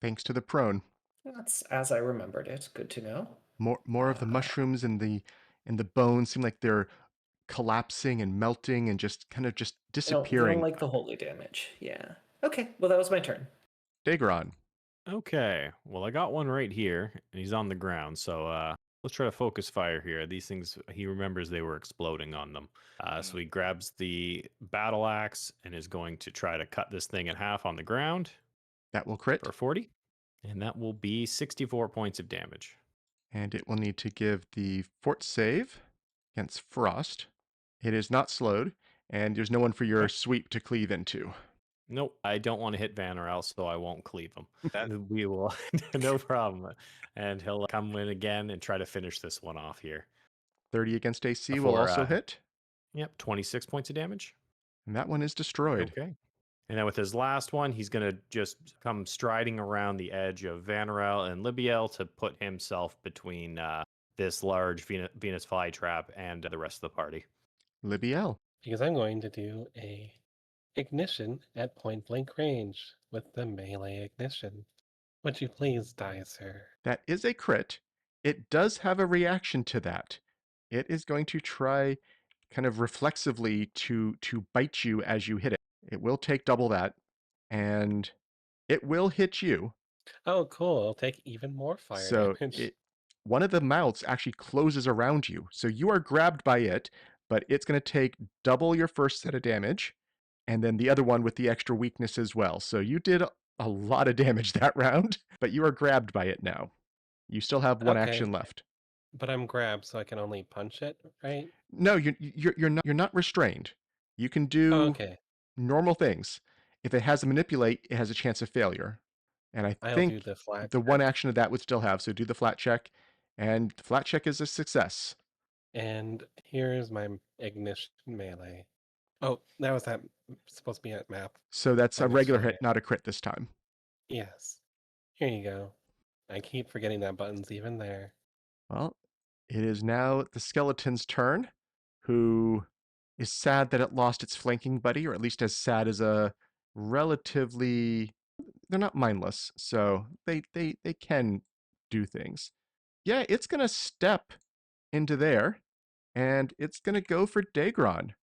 Thanks to the prone. That's as I remembered it. Good to know. More of the mushrooms and the bones seem like they're collapsing and melting and just kind of just They disappearing. don't like the holy damage. Yeah. Okay, well that was my turn. Daegron. Okay. Well, I got one right here, and he's on the ground. So let's try to focus fire here. These things, he remembers they were exploding on them. So he grabs the battle axe and is going to try to cut this thing in half on the ground That will crit. for 40. And that will be 64 points of damage. And it will need to give the fort save against frost. It is not slowed, and there's no one for your sweep to cleave into. Nope, I don't want to hit Vanarel, so I won't cleave him. That- We will, no problem. And he'll come in again and try to finish this one off here. 30 against AC will For, also hit, Yep, 26 points of damage. and that one is destroyed. Okay. And then with his last one, he's going to just come striding around the edge of Vanarel and Libbiel to put himself between this large Venus flytrap and the rest of the party. Libbiel. Because I'm going to do a ignition at point blank range with the melee ignition. Would you please die, sir? That is a crit. It does have a reaction to that. It is going to try kind of reflexively to bite you as you hit it. It will take double that, and it will hit you. Oh, cool. I'll take even more fire So damage. one of the mouths actually closes around you. So you are grabbed by it, but it's going to take double your first set of damage, and then the other one with the extra weakness as well. So you did a lot of damage that round, but you are grabbed by it now. You still have one Okay. action left. But I'm grabbed, so I can only punch it, right? No, you're not restrained. You can do Oh, okay. normal things. If it has a manipulate, it has a chance of failure. And I I'll think do the flat. the one action of that would still have. So do the flat check, and the flat check is a success. And here's my ignition melee. Oh, that was supposed to be at map. So that's a I'm regular sorry. hit, not a crit this time. Yes. Here you go. I keep forgetting that button's even there. Well, it is now the skeleton's turn, who is sad that it lost its flanking buddy, or at least as sad as a relatively. They're not mindless, so they can do things. Yeah, it's gonna step into there, and it's gonna go for Daegron.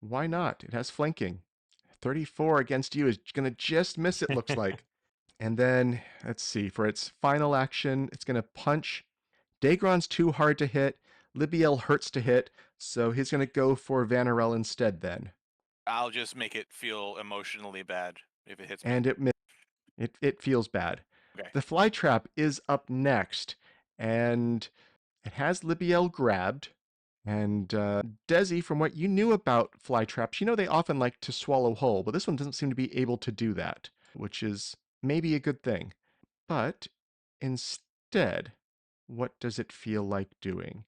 Why not? It has flanking. 34 against you is gonna just miss, it looks like. And then, let's see, for its final action, it's gonna punch. Daegron's too hard to hit. Libbiel hurts to hit, so he's gonna go for Vanarel instead then. I'll just make it feel emotionally bad if it hits me. And it feels bad. Okay. The fly trap is up next, and it has Libbiel grabbed. And Dezi, from what you knew about fly traps, you know they often like to swallow whole, but this one doesn't seem to be able to do that, which is maybe a good thing. But instead, what does it feel like doing?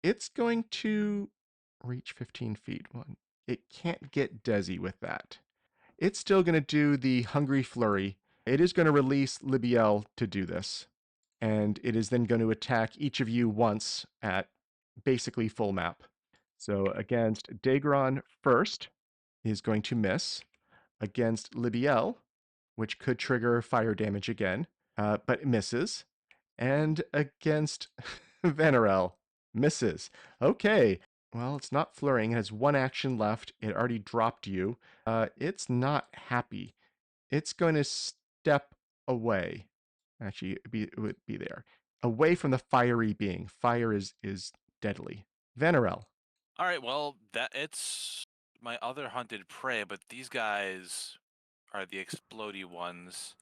It's going to reach 15 feet. Well, it can't get Dezi with that. It's still going to do the Hungry Flurry. It is going to release Libbiel to do this. And it is then going to attack each of you once at basically full map. So against Daegron first is going to miss. Against Libbiel, which could trigger fire damage again, but it misses. And against Vanarel, misses. Okay. Well, it's not flurrying. It has one action left. It already dropped you. It's not happy. It's going to step away. Actually, it would be there. Away from the fiery being. Fire is deadly. Vanarel. All right. Well, it's my other hunted prey, but these guys are the explodey ones.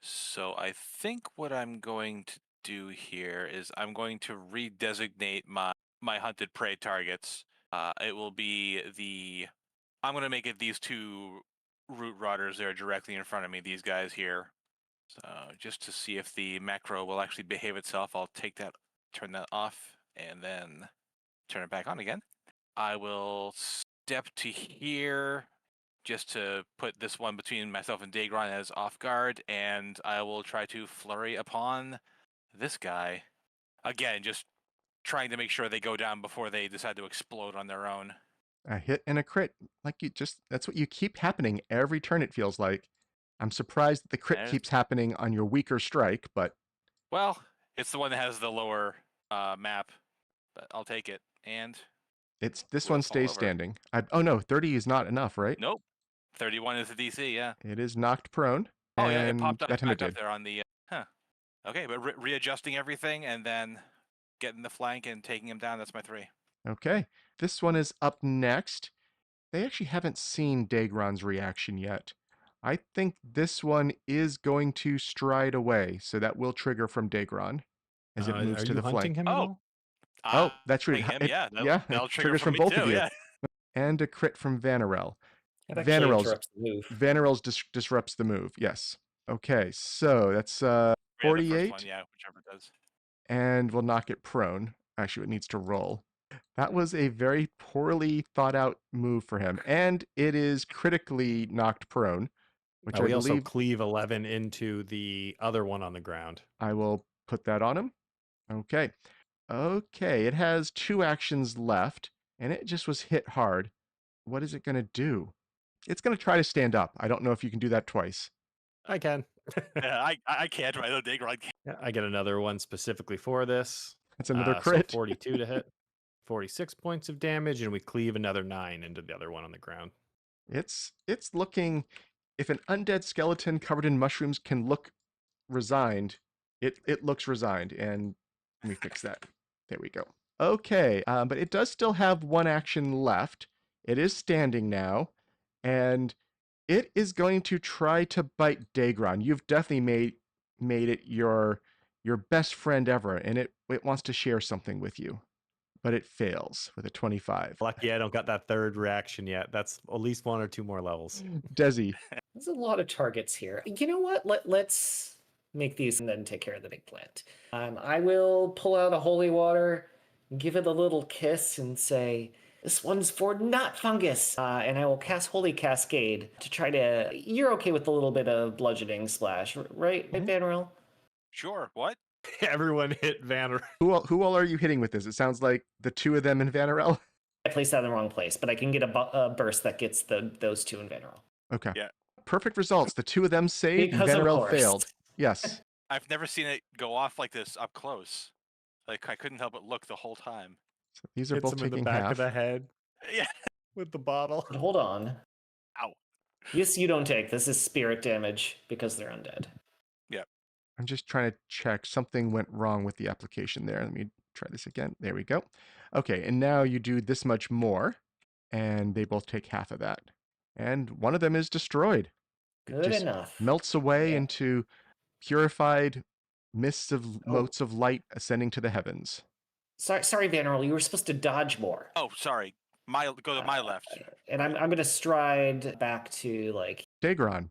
So I think what I'm going to do here is I'm going to redesignate my hunted prey targets. It will be I'm going to make it these two root rotters that are directly in front of me, these guys here. So just to see if the macro will actually behave itself, I'll turn that off, and then turn it back on again. I will step to here just to put this one between myself and Daegron as off guard, and I will try to flurry upon this guy. Again, just trying to make sure they go down before they decide to explode on their own. A hit and a crit. That's what you keep happening every turn, it feels like. I'm surprised that the crit keeps happening on your weaker strike, but... Well, it's the one that has the lower map, but I'll take it. And... this one stays standing. Oh no, 30 is not enough, right? Nope. 31 is the DC, yeah. It is knocked prone. Oh yeah, it popped back up there on the... Okay, but readjusting everything and then getting the flank and taking him down, that's my 3. Okay. This one is up next. They actually haven't seen Daegron's reaction yet. I think this one is going to stride away, so that will trigger from Daegron as it moves to the flank. Him at all? Oh, that's right. Him, that'll it trigger triggers from me both too, of you. yeah. And a crit from Vanarel. It actually interrupts the move. Vanarel's disrupts the move, yes. Okay, so that's 48. The first one, yeah, whichever it does. And we'll knock it prone. Actually, it needs to roll. That was a very poorly thought out move for him. And it is critically knocked prone, which I we believe... also cleave 11 into the other one on the ground. I will put that on him. Okay. Okay, it has 2 actions left, and it just was hit hard. What is it going to do? It's going to try to stand up. I don't know if you can do that twice. I can. Yeah, I can't, but I know Daegron can. Yeah, I get another one specifically for this. That's another crit. So 42 to hit. 46 points of damage, and we cleave another 9 into the other one on the ground. It's looking... If an undead skeleton covered in mushrooms can look resigned, it looks resigned. And let me fix that. There we go. Okay, but it does still have 1 action left. It is standing now, and it is going to try to bite Daegron. You've definitely made it your best friend ever, and it wants to share something with you. But it fails with a 25. Lucky I don't got that third reaction yet. That's at least 1 or 2 more levels. Dezi. There's a lot of targets here. You know what? Let's make these and then take care of the big plant. I will pull out a holy water, give it a little kiss, and say, this one's for not fungus. And I will cast Holy Cascade to try to... You're okay with a little bit of bludgeoning splash, right, Vanarel? Sure, what? Everyone hit Vanarel. Who all are you hitting with this? It sounds like the 2 of them in Vanarel. I placed that in the wrong place, but I can get a burst that gets those 2 in Vanarel. Okay. Yeah. Perfect results. The 2 of them saved, Because and of Vanarel course. failed. Yes. I've never seen it go off like this up close. Like, I couldn't help but look the whole time. So these are Hits both him in taking the back half. of the head Yeah. with the bottle. But hold on. Ow. This you don't take. This is spirit damage because they're undead. I'm just trying to check. Something went wrong with the application there. Let me try this again. There we go. Okay, and now you do this much more, and they both take half of that. And one of them is destroyed. It Good just enough. melts away Yeah. into purified mists of Oh. motes of light ascending to the heavens. Sorry, Vanarel, you were supposed to dodge more. Oh, sorry. Go to my left. And I'm gonna stride back to like. Daegron,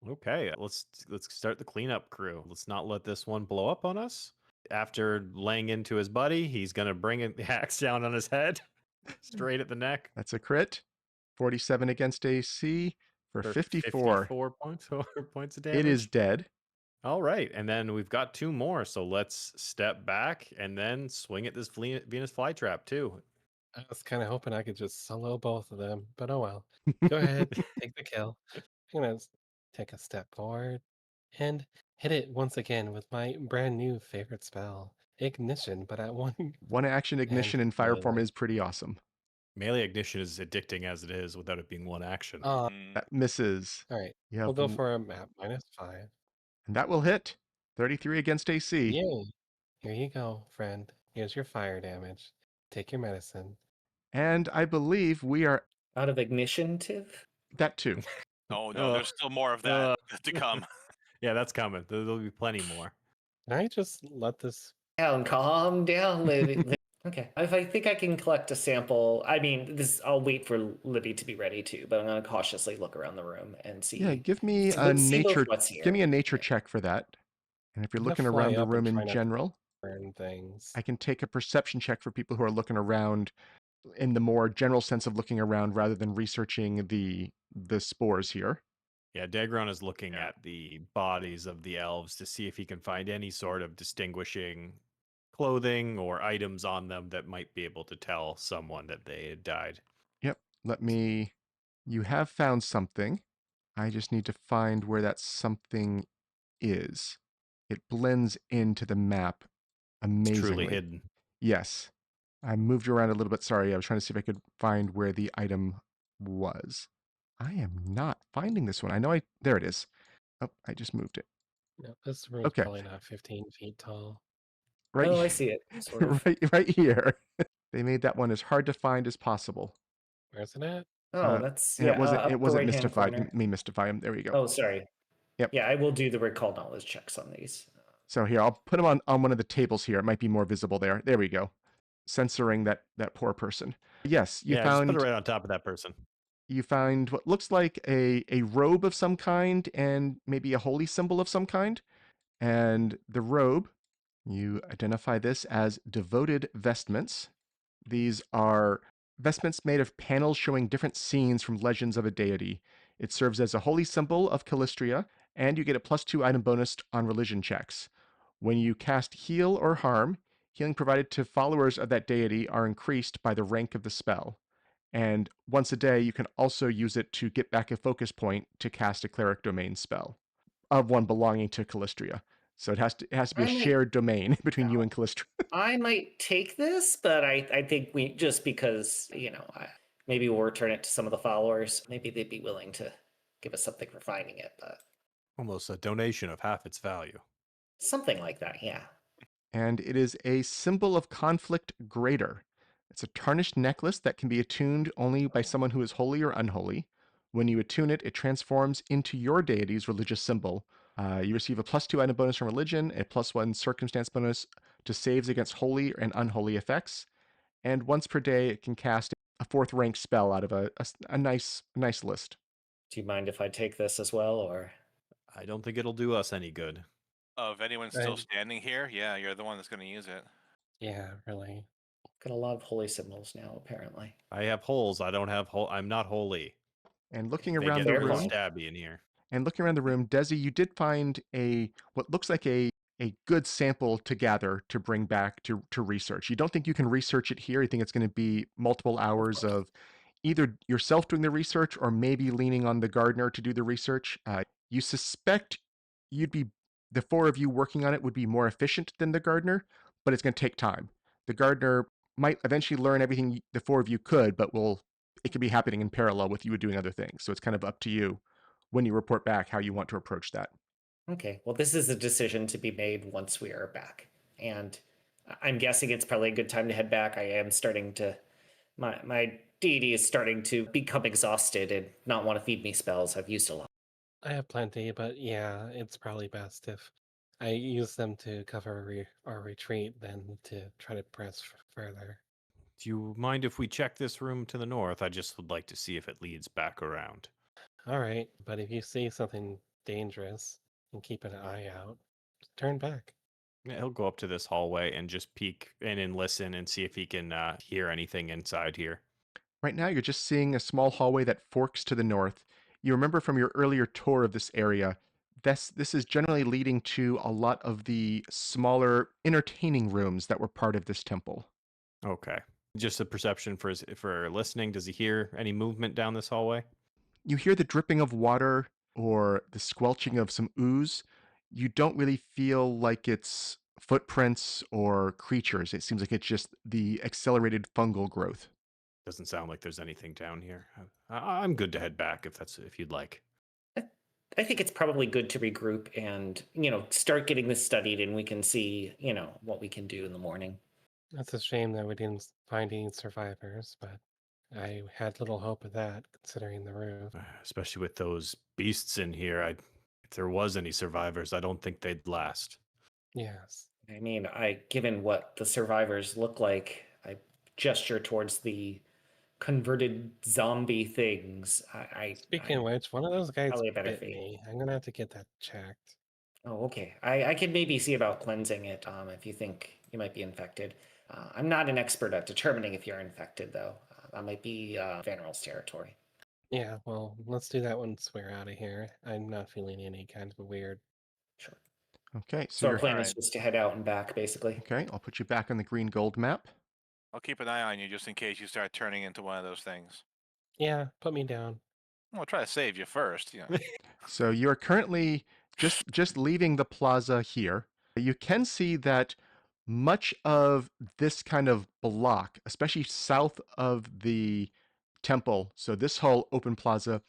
Okay, let's start the cleanup crew. Let's not let this one blow up on us. After laying into his buddy, he's gonna bring the axe down on his head, straight at the neck. that's a crit. 47 against AC for 54. 54 points of damage. It is dead. All right, and then we've got 2 more, so let's step back and then swing at this Venus flytrap too. I was kind of hoping I could just solo both of them, but oh well. Go ahead, take the kill. I'm gonna take a step forward and hit it once again with my brand new favorite spell, Ignition, but at one. One action ignition in fire really form like- is pretty awesome. Melee ignition is addicting as it is without it being one action. Mm. That misses. All right, You we'll have go for a map -5. and that will hit. 33 against AC. Yay! Here you go, friend. Here's your fire damage. Take your medicine. And I believe we are Out of ignition, Tiv? that too. Oh no, there's still more of that to come. Yeah, that's coming. There'll be plenty more. Can I just let this? Calm down, Libby. Okay. If I think I can collect a sample, I mean, I'll wait for Libby to be ready too, but I'm going to cautiously look around the room and see. Yeah, give me see a both nature what's here. give me a nature check for that. And if you're I'm gonna looking fly around the up and room try in not to general, burn things. I can take a perception check for people who are looking around in the more general sense of looking around rather than researching the spores here. Yeah, Daegron is looking Yeah. at the bodies of the elves to see if he can find any sort of distinguishing clothing or items on them that might be able to tell someone that they had died. Yep. You have found something. I just need to find where that something is. It blends into the map It's amazingly. truly hidden. Yes. I moved around a little bit. Sorry. I was trying to see if I could find where the item was. I am not finding this one. I know there it is. Oh, I just moved it. No, this room's Okay. probably not 15 feet tall. Right. Oh, I see it. Sort of. right here. They made that one as hard to find as possible. Where's it at? Oh, that's And yeah. it wasn't up the right-hand mystified. corner. Me mystify him. There we go. Oh, sorry. Yep. Yeah, I will do the recall knowledge checks on these. So here, I'll put him on one of the tables here. It might be more visible there. There we go. Censoring that poor person. Yes, Just put it right on top of that person. you find what looks like a robe of some kind and maybe a holy symbol of some kind. And the robe, you identify this as devoted vestments. These are vestments made of panels showing different scenes from legends of a deity. It serves as a holy symbol of Calistria, and you get a +2 item bonus on religion checks. When you cast heal or harm, healing provided to followers of that deity are increased by the rank of the spell. And once a day, you can also use it to get back a focus point to cast a cleric domain spell of one belonging to Calistria. So it has to be a shared domain between you and Calistria. I might take this, but I think we just because maybe we'll return it to some of the followers. Maybe they'd be willing to give us something for finding it, but Almost a donation of half its value. something like that. Yeah. And it is a symbol of conflict greater. It's a tarnished necklace that can be attuned only by someone who is holy or unholy. When you attune it, it transforms into your deity's religious symbol. You receive a +2 item bonus from religion, a +1 circumstance bonus to saves against holy and unholy effects, and once per day it can cast a 4th rank spell out of a nice list. Do you mind if I take this as well, or? I don't think it'll do us any good. Oh, if anyone's still Right. standing here, yeah, you're the one that's going to use it. Yeah, really. Got a lot of holy symbols now, apparently. I have holes. I don't have I'm not holy. And looking They around get the fair real room, point. stabby in here. Dezi, you did find what looks like a good sample to gather to bring back to research. You don't think you can research it here. You think it's going to be multiple hours of either yourself doing the research or maybe leaning on the gardener to do the research. You suspect the 4 of you working on it would be more efficient than the gardener, but it's going to take time. The gardener might eventually learn everything the 4 of you could, but it could be happening in parallel with you doing other things. So it's kind of up to you when you report back how you want to approach that. Okay, well, this is a decision to be made once we are back. And I'm guessing it's probably a good time to head back. I am starting to... My deity is starting to become exhausted and not want to feed me spells. I've used a lot. I have plenty, but yeah, it's probably best if I use them to cover our retreat, then to try to press further. Do you mind if we check this room to the north? I just would like to see if it leads back around. All right, but if you see something dangerous and keep an eye out, turn back. Yeah, he'll go up to this hallway and just peek in and listen and see if he can hear anything inside here. Right now, you're just seeing a small hallway that forks to the north. You remember from your earlier tour of this area, this is generally leading to a lot of the smaller entertaining rooms that were part of this temple. Okay. Just a perception for listening. Does he hear any movement down this hallway? You hear the dripping of water or the squelching of some ooze. You don't really feel like it's footprints or creatures. It seems like it's just the accelerated fungal growth. Doesn't sound like there's anything down here. I'm good to head back if you'd like. I think it's probably good to regroup and, start getting this studied, and we can see, what we can do in the morning. It's a shame that we didn't find any survivors, but I had little hope of that, considering the roof. Especially with those beasts in here. If there was any survivors, I don't think they'd last. Yes. I mean, given what the survivors look like, I gesture towards the converted zombie things. Speaking of which, one of those guys probably a better bit fate. me. I'm gonna have to get that checked. Oh, okay. I could maybe see about cleansing it if you think you might be infected. I'm not an expert at determining if you're infected, though. That might be Vanarel's territory. Yeah, well, let's do that once we're out of here. I'm not feeling any kind of weird. Sure. Okay, So our you're plan is Alright. just to head out and back, basically. okay. I'll put you back on the green gold map. I'll keep an eye on you just in case you start turning into one of those things. Yeah, put me down. I'll try to save you first, So you are currently just leaving the plaza here. You can see that much of this kind of block, especially south of the temple, so this whole open plaza,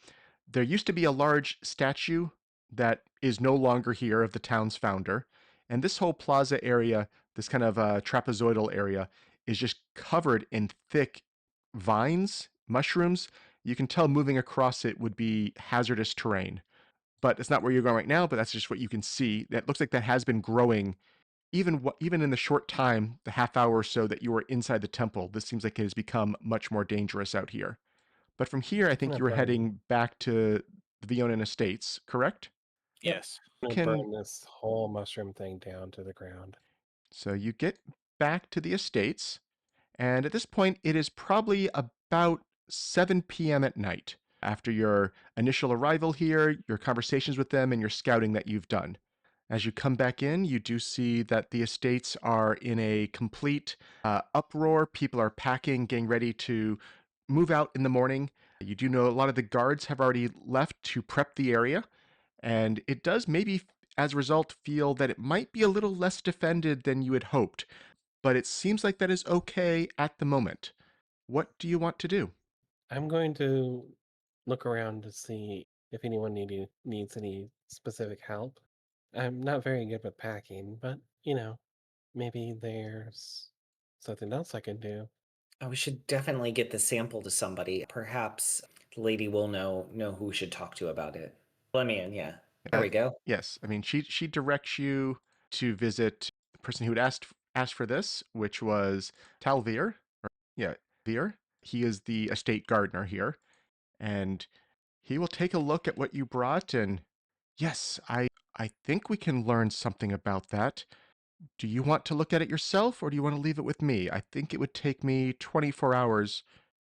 there used to be a large statue that is no longer here of the town's founder. And this whole plaza area, this kind of trapezoidal area, is just covered in thick vines, mushrooms. You can tell moving across it would be hazardous terrain. But it's not where you're going right now, but that's just what you can see. That looks like that has been growing even in the short time, the half hour or so that you were inside the temple. This seems like it has become much more dangerous out here. But from here, I I'm think gonna you were burn. heading back to the Vionan Estates, correct? Yep. Yes. I'm gonna Can burn this whole mushroom thing down to the ground. so you get back to the estates, and at this point, it is probably about 7 p.m. at night after your initial arrival here, your conversations with them, and your scouting that you've done. As you come back in, you do see that the estates are in a complete uproar. People are packing, getting ready to move out in the morning. You do know a lot of the guards have already left to prep the area, and it does maybe, as a result, feel that it might be a little less defended than you had hoped, but it seems like that is okay at the moment. What do you want to do? I'm going to look around to see if anyone needs any specific help. I'm not very good with packing, but maybe there's something else I can do. We should definitely get the sample to somebody. Perhaps the lady will know who we should talk to about it. Let me in, yeah. There we go. Yes, I mean she directs you to visit the person who had asked for this, which was Talvir. Or yeah, Vir. He is the estate gardener here, and he will take a look at what you brought. And yes, I think we can learn something about that. Do you want to look at it yourself, or do you want to leave it with me? I think it would take me 24 hours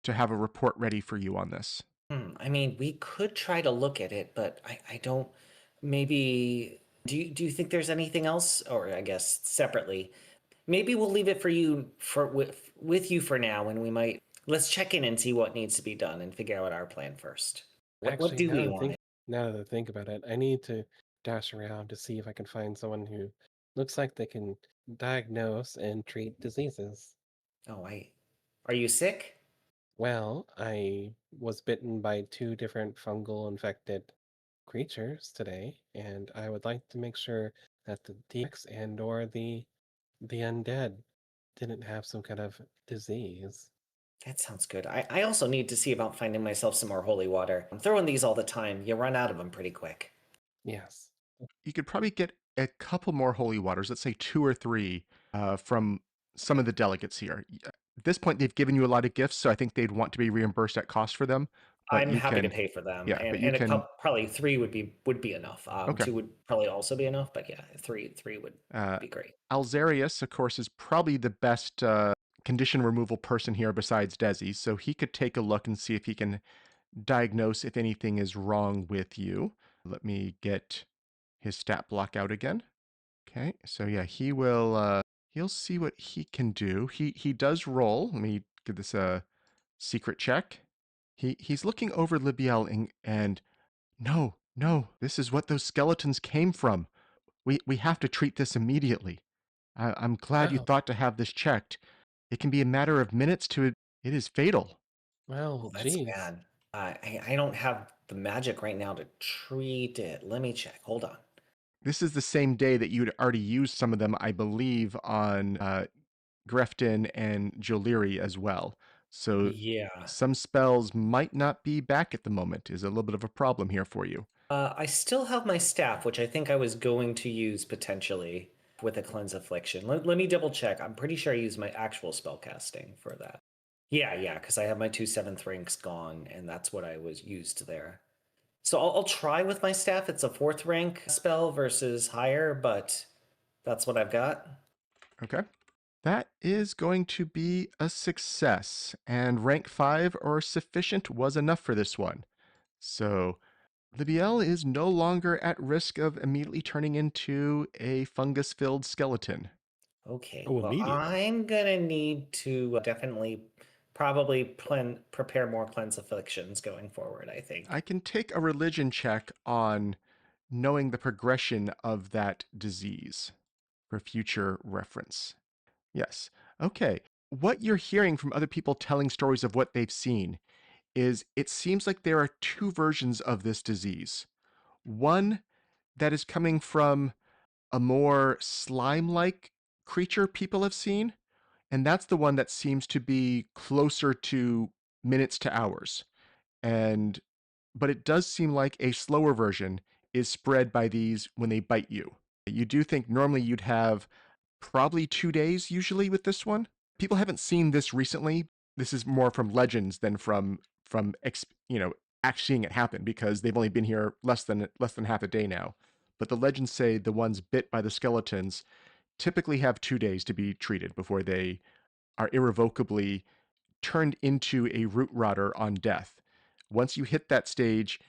to have a report ready for you on this. I mean, we could try to look at it, but I don't. Maybe. Do you think there's anything else, or I guess separately? Maybe we'll leave it for you with you for now, and we might let's check in and see what needs to be done and figure out our plan first. What Actually, do we want? now that I think about it, I need to dash around to see if I can find someone who looks like they can diagnose and treat diseases. Oh, are you sick? Well, I was bitten by two different fungal infected creatures today, and I would like to make sure that the DX and or the undead didn't have some kind of disease. That sounds good. I also need to see about finding myself some more holy water. I'm throwing these all the time. You run out of them pretty quick. Yes. You could probably get a couple more holy waters, let's say 2 or 3, from some of the delegates here. At this point, they've given you a lot of gifts, so I think they'd want to be reimbursed at cost for them. But I'm you happy to can, pay for them, yeah, but you and a can. couple, probably 3 would be enough. Okay. 2 would probably also be enough, but yeah, three would Uh, be great. Alzarius, of course, is probably the best condition removal person here besides Dezi, so he could take a look and see if he can diagnose if anything is wrong with you. Let me get his stat block out again. Okay, so yeah, he'll see what he can do. He does roll. Let me give this a secret check. He's looking over Libbiel and no, this is what those skeletons came from. We have to treat this immediately. I'm glad you Oh, thought to have this checked. It can be a matter of minutes to it is fatal. Oh, well, that's geez. bad. I don't have the magic right now to treat it. Let me check. Hold on. This is the same day that you'd already used some of them, I believe, on Grefton and Joliri as well. So Yeah. some spells might not be back at the moment, is a little bit of a problem here for you. I still have my staff, which I think I was going to use potentially with a cleanse affliction. Let me double check. I'm pretty sure I used my actual spell casting for that. Yeah, because I have my 2 7th ranks gone, and that's what I was used there. So I'll try with my staff. It's a 4th rank spell versus higher, but that's what I've got. Okay. That is going to be a success, and rank 5 or sufficient was enough for this one. So Libbiel is no longer at risk of immediately turning into a fungus-filled skeleton. Okay, Oh, well, immediately. I'm gonna need to definitely probably prepare more cleanse afflictions going forward, I I think. can take a religion check on knowing the progression of that disease for future reference. Yes. Okay. What you're hearing from other people telling stories of what they've seen is it seems like there are two versions of this disease. One that is coming from a more slime like creature people have seen, and that's the one that seems to be closer to minutes to hours. And but it does seem like a slower version is spread by these when they bite you. You do think normally you'd have probably 2 days usually with this one. People haven't seen this recently. This is more from legends than from actually seeing it happen because they've only been here less than half a day now. But the legends say the ones bit by the skeletons typically have 2 days to be treated before they are irrevocably turned into a root rotter on death. Once you hit that stage,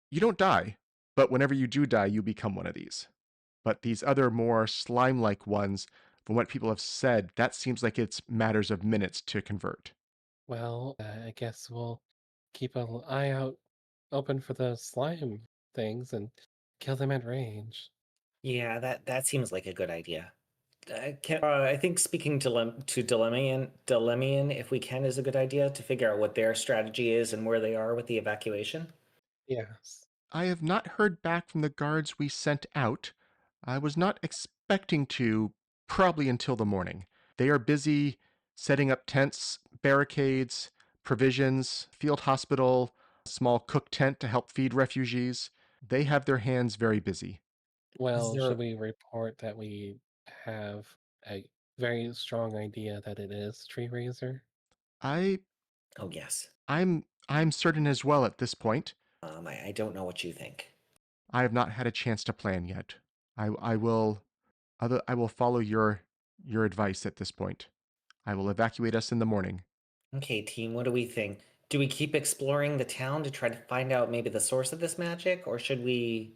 you don't die, but whenever you do die, you become one of these. But these other more slime like ones, from what people have said, that seems like it's matters of minutes to convert. Well, I guess we'll keep an eye out open for the slime things and kill them at range. Yeah, that seems like a good idea. I think speaking to Delemian, if we can, is a good idea to figure out what their strategy is and where they are with the evacuation. Yes. I have not heard back from the guards we sent out. I was not expecting to, probably until the morning. They are busy setting up tents, barricades, provisions, field hospital, small cook tent to help feed refugees. They have their hands very busy. Is Well, should there? we report that we have a very strong idea that it is Tree Razor? I Oh yes. I'm certain as well at this point. I don't know what you think. I have not had a chance to plan yet. I will I will follow your advice at this point. I will evacuate us in the morning. Okay, team, what do we think? Do we keep exploring the town to try to find out maybe the source of this magic, or should we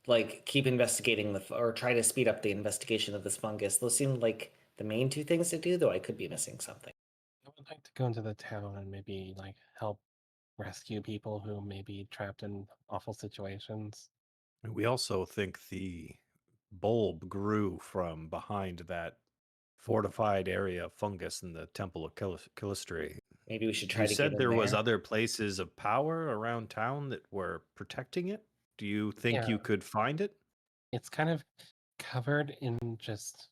like keep investigating or try to speed up the investigation of this fungus? Those seem like the main two things to do, though I could be missing something. I would like to go into the town and maybe like help rescue people who may be trapped in awful situations. We also think the bulb grew from behind that fortified area of fungus in the Temple of Calistri. Maybe we should try You to get said in there was there. other places of power around town that were protecting it. Do you think Yeah, you could find it? it's kind of covered in just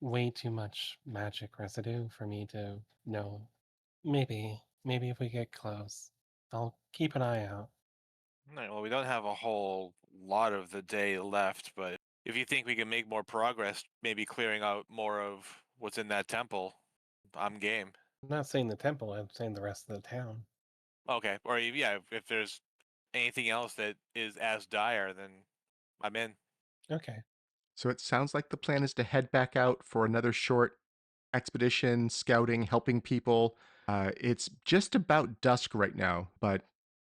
way too much magic residue for me to know. Maybe if we get close, I'll keep an eye out. Right, well, we don't have a whole lot of the day left, but if you think we can make more progress, maybe clearing out more of what's in that temple, I'm game. I'm not saying the temple, I'm saying the rest of the town. Okay, or yeah, if there's anything else that is as dire, then I'm in. Okay. So it sounds like the plan is to head back out for another short expedition, scouting, helping people. It's just about dusk right now, but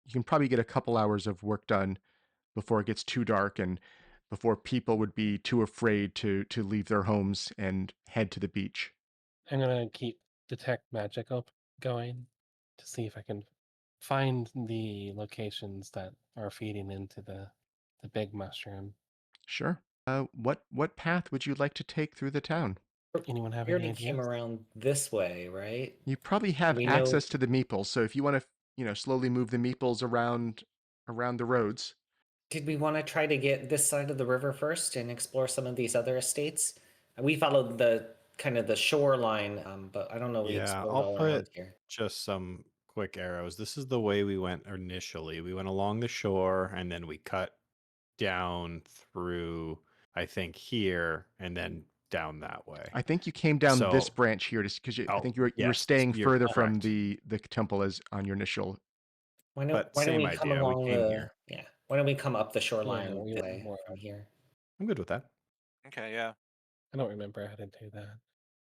you can probably get a couple hours of work done before it gets too dark and before people would be too afraid to leave their homes and head to the beach. I'm gonna keep detect magic up going to see if I can find the locations that are feeding into the big mushroom. Sure. What path would you like to take through the town? Anyone have We any already came ideas? around this way, right? You probably have We know. access to the meeples, so if you want to, slowly move the meeples around the roads. Did we want to try to get this side of the river first and explore some of these other estates? We followed the kind of the shoreline, but I don't know we Yeah, explored I'll all put around here. just some quick arrows. This is the way we went initially. We went along the shore and then we cut down through, I think, here and then down that way. I think you came down this So, branch here just because I oh, think you were yes, staying you're further from correct. the temple as on your initial. But Why don't same we come idea. We along came the here. yeah? Why don't we come up the Yeah, shoreline we this went way more from up. here? I'm good with that. Okay, yeah. I don't remember how to do that.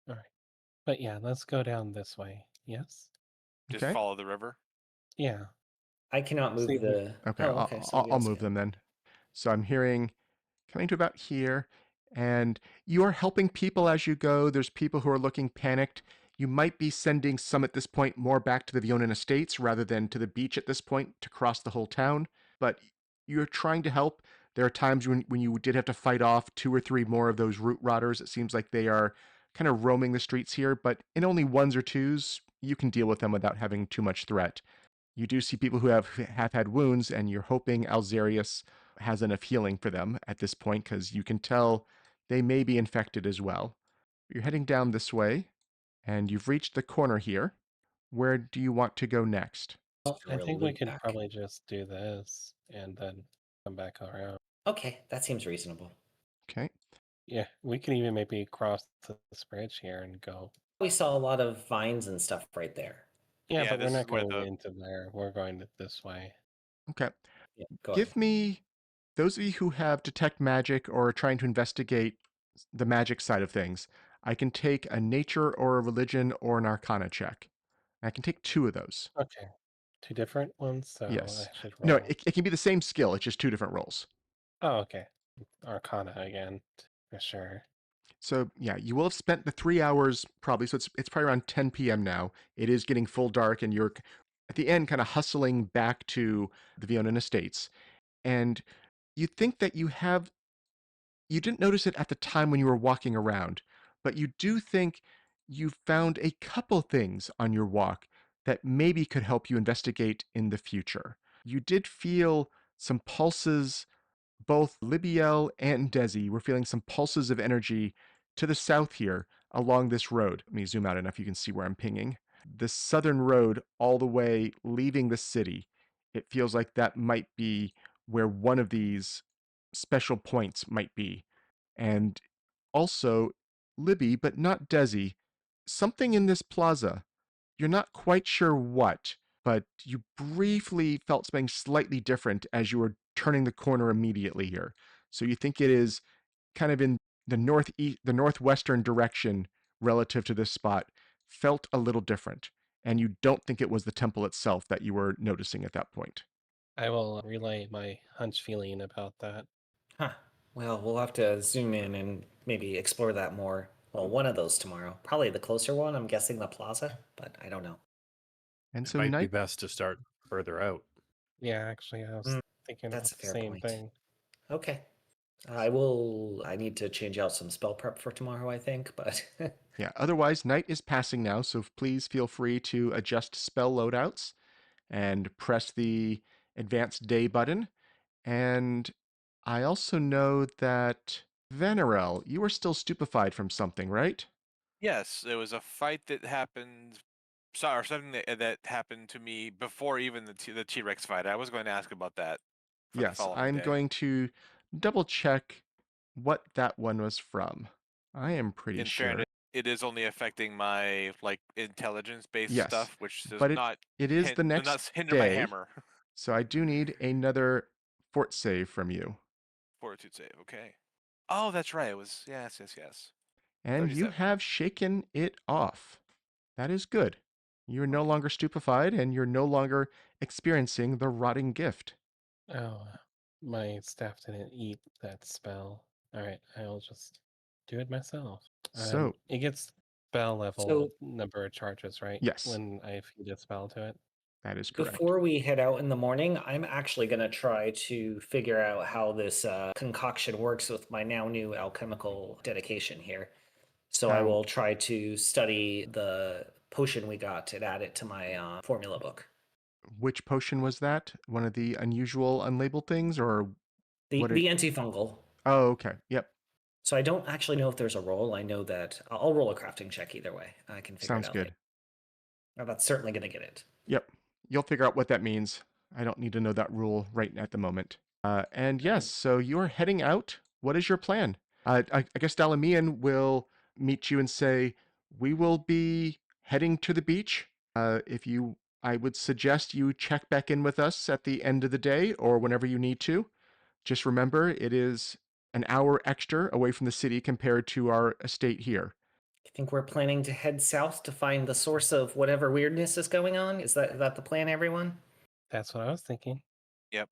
All right. But yeah, let's go down this way. Yes? Just Okay. follow the river. Yeah. I cannot See move if we the. Okay. Oh, okay. I'll, Somebody I'll else move can. them then. So I'm hearing coming to about here, and you are helping people as you go. There's people who are looking panicked. You might be sending some at this point more back to the Vionan Estates rather than to the beach at this point to cross the whole town. But you're trying to help. There are times when you did have to fight off 2 or 3 more of those root rotters. It seems like they are kind of roaming the streets here, but in only ones or twos, you can deal with them without having too much threat. You do see people who have had wounds, and you're hoping Alzarius has enough healing for them at this point because you can tell they may be infected as well. You're heading down this way, and you've reached the corner here. Where do you want to go next? Well, I Drill think we loop could back. probably just do this and then come back around. Okay, that seems reasonable. Okay. Yeah, we can even maybe cross this bridge here and go. We saw a lot of vines and stuff right there. Yeah, Yeah, but we're this is not where going the into there. We're going this way. Okay. Yeah, go Give ahead. me those of you who have detect magic or are trying to investigate the magic side of things. I can take a nature or a religion or an arcana check. I can take 2 of those. Okay. 2 different ones, so Yes. I should No, roll. it can be the same skill. It's just 2 different rolls. Oh, okay. Arcana again, for sure. So yeah, you will have spent the 3 hours probably. So it's probably around 10 p.m. now. It is getting full dark, and you're at the end kind of hustling back to the Vionan Estates. And you think that you didn't notice it at the time when you were walking around, but you do think you found a couple things on your walk that maybe could help you investigate in the future. You did feel some pulses. Both Libbiel and Dezi were feeling some pulses of energy to the south here along this road. Let me zoom out enough you can see where I'm pinging. This southern road, all the way leaving the city, it feels like that might be where one of these special points might be. And also, Libby, but not Dezi, something in this plaza. You're not quite sure what, but you briefly felt something slightly different as you were turning the corner immediately here. So you think it is kind of in the the northwestern direction relative to this spot, felt a little different. And you don't think it was the temple itself that you were noticing at that point. I will relay my hunch feeling about that. Huh. Well, we'll have to zoom in and maybe explore that more. Well, one of those tomorrow. Probably the closer one. I'm guessing the plaza, but I don't know. And It so might be night best to start further out. Yeah, actually, I was Mm, thinking that's about a the fair same point. thing. Okay. I need to change out some spell prep for tomorrow, I think, but Yeah, otherwise, night is passing now, so please feel free to adjust spell loadouts and press the advanced day button. And I also know that Vanarel, you are still stupefied from something, right? yes, it was a fight that happened. Sorry, or something that happened to me before even the T-Rex fight. I was going to ask about that for the Yes, following I'm day. going to double check what that one was from. I am pretty In sure. fairness, it is only affecting my intelligence-based Yes, stuff, which does but not it is the does next not hinder my day, hammer. so I do need another fort save from you. Fortitude save. Okay. Oh, that's right. It was yes. And you 37. have shaken it off. That is good. You're no longer stupefied, and you're no longer experiencing the rotting gift. Oh, my staff didn't eat that spell. All right, I'll just do it myself. So, It gets spell level So number of charges, right? yes, When I feed a spell to it. that is correct. before we head out in the morning, I'm actually going to try to figure out how this concoction works with my now new alchemical dedication here. So I How- will try to study the potion we got and add it to my formula book. Which potion was that? One of the unusual unlabeled things, or The what? the antifungal. Oh, okay. Yep. So I don't actually know if there's a roll. I know that I'll roll a crafting check either way. I can figure Sounds it out good. later. Now, that's certainly going to get it. Yep. You'll figure out what that means. I don't need to know that rule right at the moment. And yes, so you're heading out. What is your plan? I guess Dalamian will meet you and say, we will be heading to the beach. I would suggest you check back in with us at the end of the day or whenever you need to. Just remember, it is an hour extra away from the city compared to our estate here. I think we're planning to head south to find the source of whatever weirdness is going on. Is that the plan, everyone? That's what I was thinking. As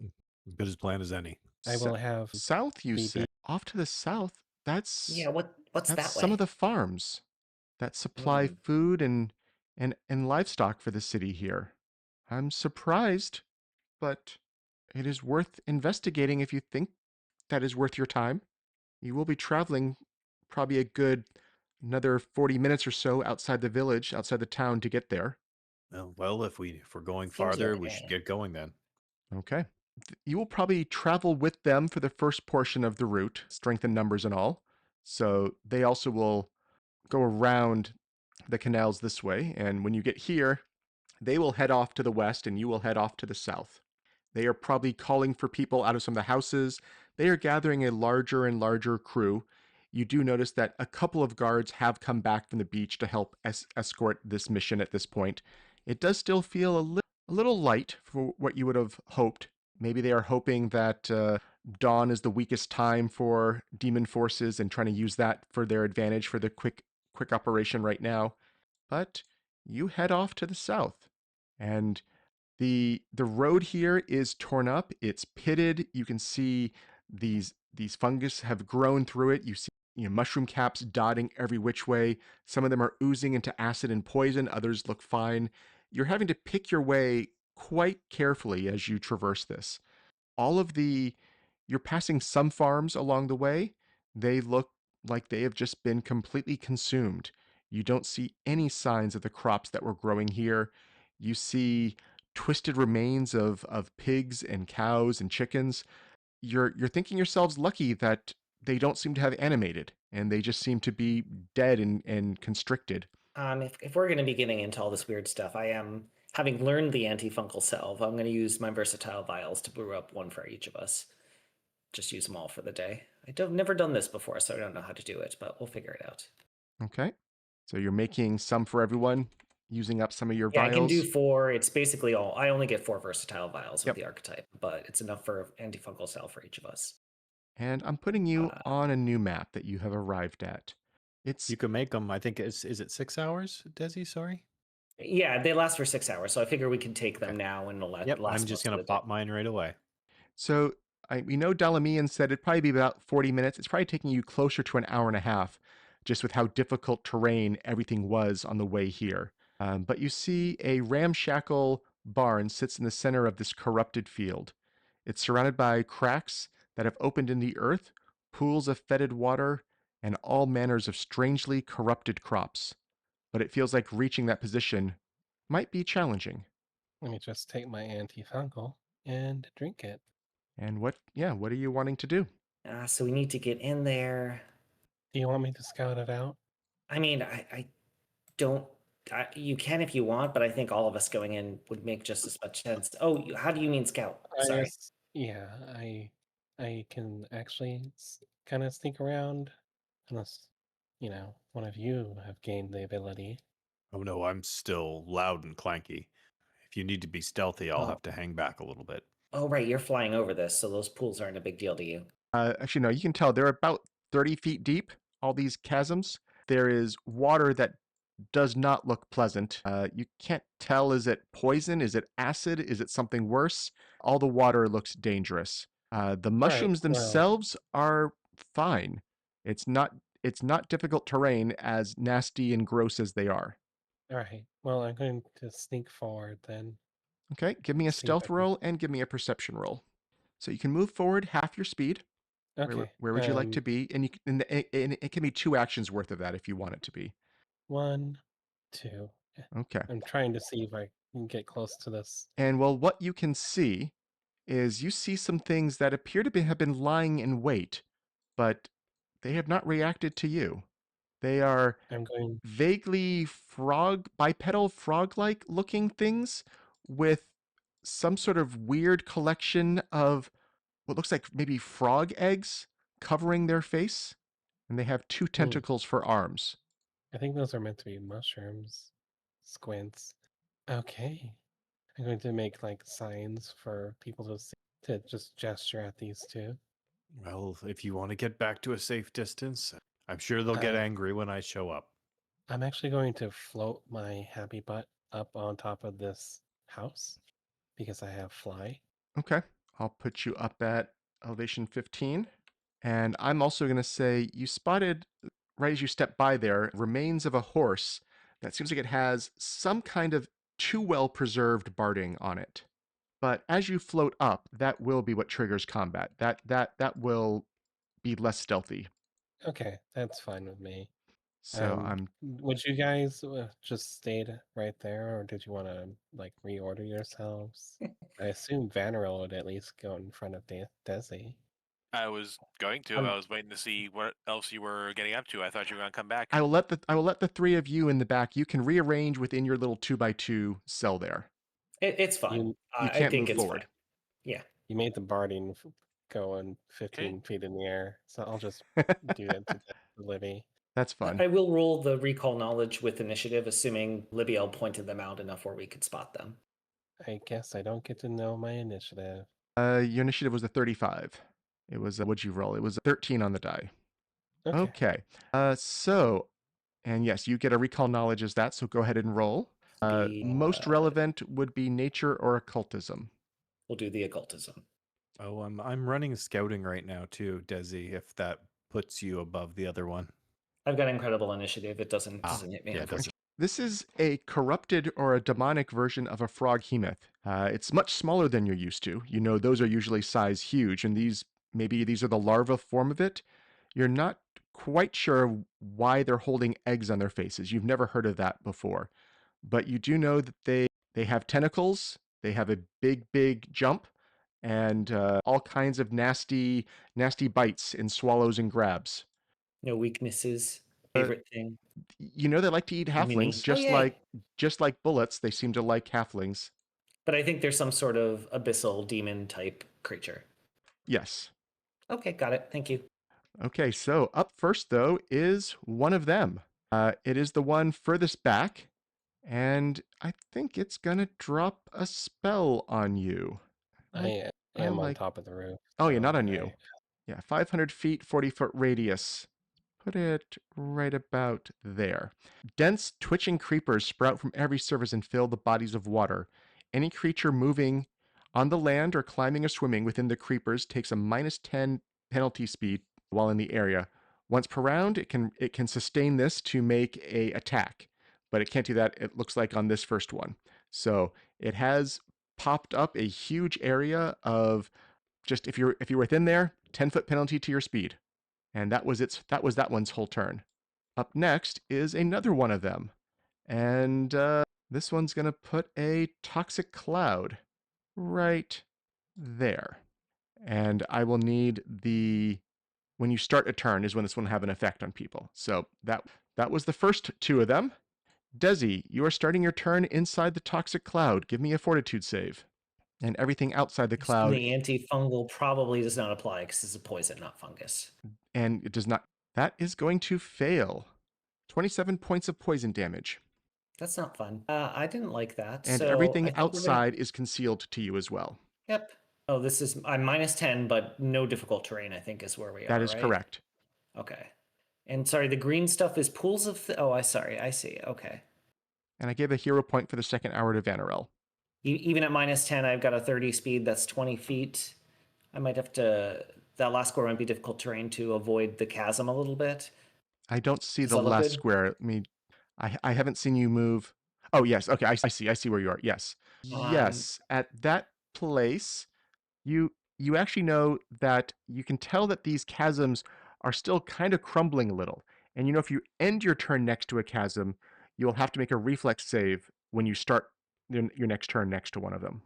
good as plan as any. I will have South, you the say? Off to the south? That's Yeah, what's that's that some way? of the farms that supply Hmm. food and livestock for the city here. I'm surprised, but it is worth investigating if you think that is worth your time. You will be traveling probably a good another 40 minutes or so outside the village, outside the town to get there. Well, if we're going Seems farther, we should okay. get going then. Okay. You will probably travel with them for the first portion of the route, strength in numbers and all. So they also will go around the canals this way. And when you get here, they will head off to the west and you will head off to the south. They are probably calling for people out of some of the houses. They are gathering a larger and larger crew. You do notice that a couple of guards have come back from the beach to help escort this mission at this point. It does still feel a little light for what you would have hoped. Maybe they are hoping that dawn is the weakest time for demon forces and trying to use that for their advantage for the quick operation right now. But you head off to the south, and the road here is torn up. It's pitted. You can see these fungus have grown through it. You see mushroom caps dotting every which way. Some of them are oozing into acid and poison. Others look fine. You're having to pick your way quite carefully as you traverse this. You're passing some farms along the way. They look like they have just been completely consumed. You don't see any signs of the crops that were growing here. You see twisted remains of pigs and cows and chickens. You're thinking yourselves lucky that they don't seem to have animated and they just seem to be dead and constricted. If we're going to be getting into all this weird stuff, I am having learned the antifungal salve. I'm going to use my versatile vials to brew up one for each of us. Just use them all for the day. I've never done this before, so I don't know how to do it, but we'll figure it out. Okay. So you're making some for everyone, using up some of your Yeah, vials. I can do 4. It's basically all. I only get 4 versatile vials Yep. with the archetype, but it's enough for antifungal salve for each of us. And I'm putting you on a new map that you have arrived at. It's You can make them. I think is it 6 hours, Dezi? Sorry. Yeah, they last for 6 hours, so I figure we can take them Okay. now and last. Yep. I'm most just of gonna the day. pop mine right away. so we know Dalamian said it'd probably be about 40 minutes. It's probably taking you closer to an hour and a half, just with how difficult terrain everything was on the way here. But you see a ramshackle barn sits in the center of this corrupted field. It's surrounded by cracks that have opened in the earth, pools of fetid water, and all manners of strangely corrupted crops. But it feels like reaching that position might be challenging. Let me just take my antifungal and drink it. And what are you wanting to do? So we need to get in there. Do you want me to scout it out? I mean, I don't. You can if you want, but I think all of us going in would make just as much sense. Oh, how do you mean scout? Sorry. Yeah, I can actually kind of sneak around, unless one of you have gained the ability. Oh no, I'm still loud and clanky. If you need to be stealthy, I'll Oh. have to hang back a little bit. Oh, right, you're flying over this, so those pools aren't a big deal to you. Actually, no, you can tell they're about 30 feet deep, all these chasms. There is water that does not look pleasant. You can't tell, is it poison? Is it acid? Is it something worse? All the water looks dangerous. The mushrooms well- themselves are fine. It's not difficult terrain, as nasty and gross as they are. All right. Well, I'm going to sneak forward then. Okay, give me a See if I stealth can- roll and give me a perception roll. So you can move forward half your speed. Okay. Where would you like to be? And it can be 2 actions worth of that if you want it to be. 1, 2. Okay. I'm trying to see if I can get close to this. And well, what you can see is you see some things that appear to have been lying in wait, but they have not reacted to you. They are I'm going. vaguely bipedal frog-like looking things with some sort of weird collection of what looks like maybe frog eggs covering their face, and they have 2 tentacles for arms. I think those are meant to be mushrooms. Squints. Okay. I'm going to make like signs for people to see, to just gesture at these two. Well, if you want to get back to a safe distance, I'm sure they'll get angry when I show up. I'm actually going to float my happy butt up on top of this house because I have fly. Okay. I'll put you up at elevation 15. And I'm also going to say you spotted, right as you step by there, remains of a horse that seems like it has some kind of too well preserved barding on it. But as you float up, that will be what triggers combat. That will be less stealthy. Okay, that's fine with me. So Would you guys just stayed right there, or did you want to like reorder yourselves? I assume Vanarel would at least go in front of Dezi. I was going to. I was waiting to see what else you were getting up to. I thought you were going to come back. I will let the 3 of you in the back. You can rearrange within your little 2x2 cell there. It's fine. You I can't think move it's forward. fine. Yeah. You made the barding go in 15 feet in the air, so I'll just do that to Libby. That's fun. I will roll the recall knowledge with initiative, assuming Libbiel pointed them out enough where we could spot them. I guess I don't get to know my initiative. Your initiative was a 35. It was what'd you roll? It was a 13 on the die. Okay. And yes, you get a recall knowledge as that, so go ahead and roll. Most relevant would be nature or occultism. We'll do the occultism. Oh, I'm running scouting right now too, Dezi, if that puts you above the other one. I've got incredible initiative. It doesn't hit me. Yeah, it doesn't. This is a corrupted or a demonic version of a frog hemoth. It's much smaller than you're used to. You know, those are usually size huge, and these are the larva form of it. You're not quite sure why they're holding eggs on their faces. You've never heard of that before. But you do know that they have tentacles, they have a big jump, and all kinds of nasty bites and swallows and grabs. No weaknesses. Favorite thing. You know they like to eat halflings, just like bullets. They seem to like halflings. But I think there's some sort of abyssal demon type creature. Yes. Okay, got it. Thank you. Okay, so up first though is one of them. It is the one furthest back, and I think it's gonna drop a spell on you. I am on top of the roof. Oh, yeah, not on you. Yeah, 500 feet, 40-foot radius. Put it right about there. Dense, twitching creepers sprout from every surface and fill the bodies of water. Any creature moving on the land or climbing or swimming within the creepers takes a -10 penalty speed while in the area. Once per round, it can sustain this to make a attack, but it can't do that, it looks like, on this first one. So it has popped up a huge area of just, if you're within there, 10-foot penalty to your speed. And that was that one's whole turn. Up next is another one of them. And this one's going to put a toxic cloud right there. And I will need when you start a turn is when this one will have an effect on people. So that was the first 2 of them. Dezi, you are starting your turn inside the toxic cloud. Give me a fortitude save. And everything outside the cloud, The antifungal probably does not apply because it's a poison, not fungus. and it does not. That is going to fail. 27 points of poison damage. That's not fun. I didn't like that. And so everything I think we're gonna- outside is concealed to you as well. Yep. Oh, this is I'm -10, but no difficult terrain. I think is where we are. That is right? correct. Okay. And sorry, the green stuff is pools of. Oh, I see. Okay. And I gave a hero point for the second hour to Vanarel. Even at -10, I've got a 30 speed. That's 20 feet. I might have to. That last square might be difficult terrain to avoid the chasm a little bit. I don't see Does the that look last good? square. I haven't seen you move. Oh, yes. Okay, I see where you are. Yes. Yes. At that place, you actually know that you can tell that these chasms are still kind of crumbling a little. And you know, if you end your turn next to a chasm, you'll have to make a reflex save when you start your next turn next to one of them.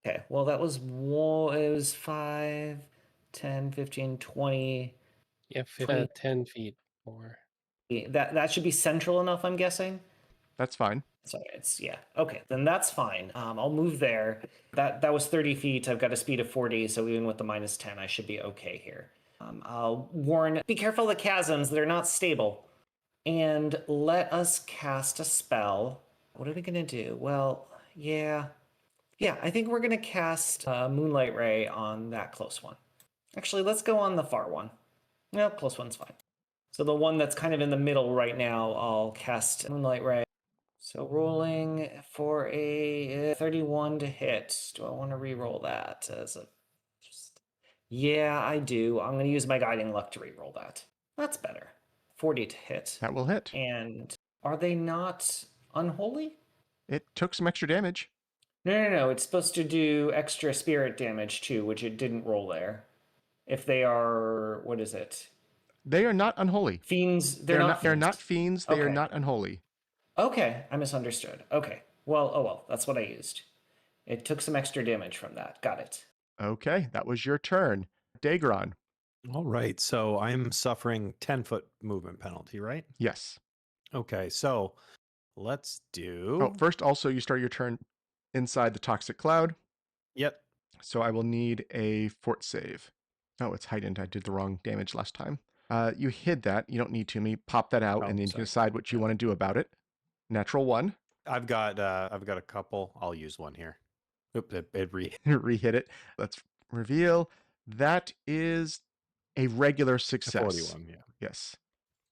Okay. Well, that was one. It was 5, 10, 15, 20. Yeah, 20. 10 feet more. That should be central enough, I'm guessing. That's fine. Sorry, yeah. Okay, then that's fine. I'll move there. That was 30 feet. I've got a speed of 40, so even with the -10, I should be okay here. I'll warn. Be careful of the chasms; they're not stable. And let us cast a spell. What are we gonna do? Well, yeah. I think we're gonna cast Moonlight Ray on that close one. Actually, let's go on the far one. No, close one's fine. So the one that's kind of in the middle right now, I'll cast Moonlight Ray. So rolling for a 31 to hit. Do I want to re-roll that as a Yeah, I do. I'm going to use my guiding luck to re-roll that. That's better. 40 to hit. That will hit. And are they not unholy? It took some extra damage. No. It's supposed to do extra spirit damage too, which it didn't roll there. If they are, what is it? They are not unholy. Fiends. They're not. They're not fiends. They are Okay. not unholy. Okay, I misunderstood. Okay. Well, oh well, that's what I used. It took some extra damage from that. Got it. Okay, that was your turn. Daegron. All right. So I'm suffering 10-foot movement penalty, right? Yes. Okay. So let's do. Oh, first, also, you start your turn inside the toxic cloud. Yep. So I will need a fort save. Oh, it's heightened. I did the wrong damage last time. You hid that. You don't need to. Pop that out, Oh, and then you sorry. can decide what you want to do about it. Natural 1. I've got a couple. I'll use one here. Oop, it Re-hit it. Let's reveal. That is a regular success. 41, yeah. Yes.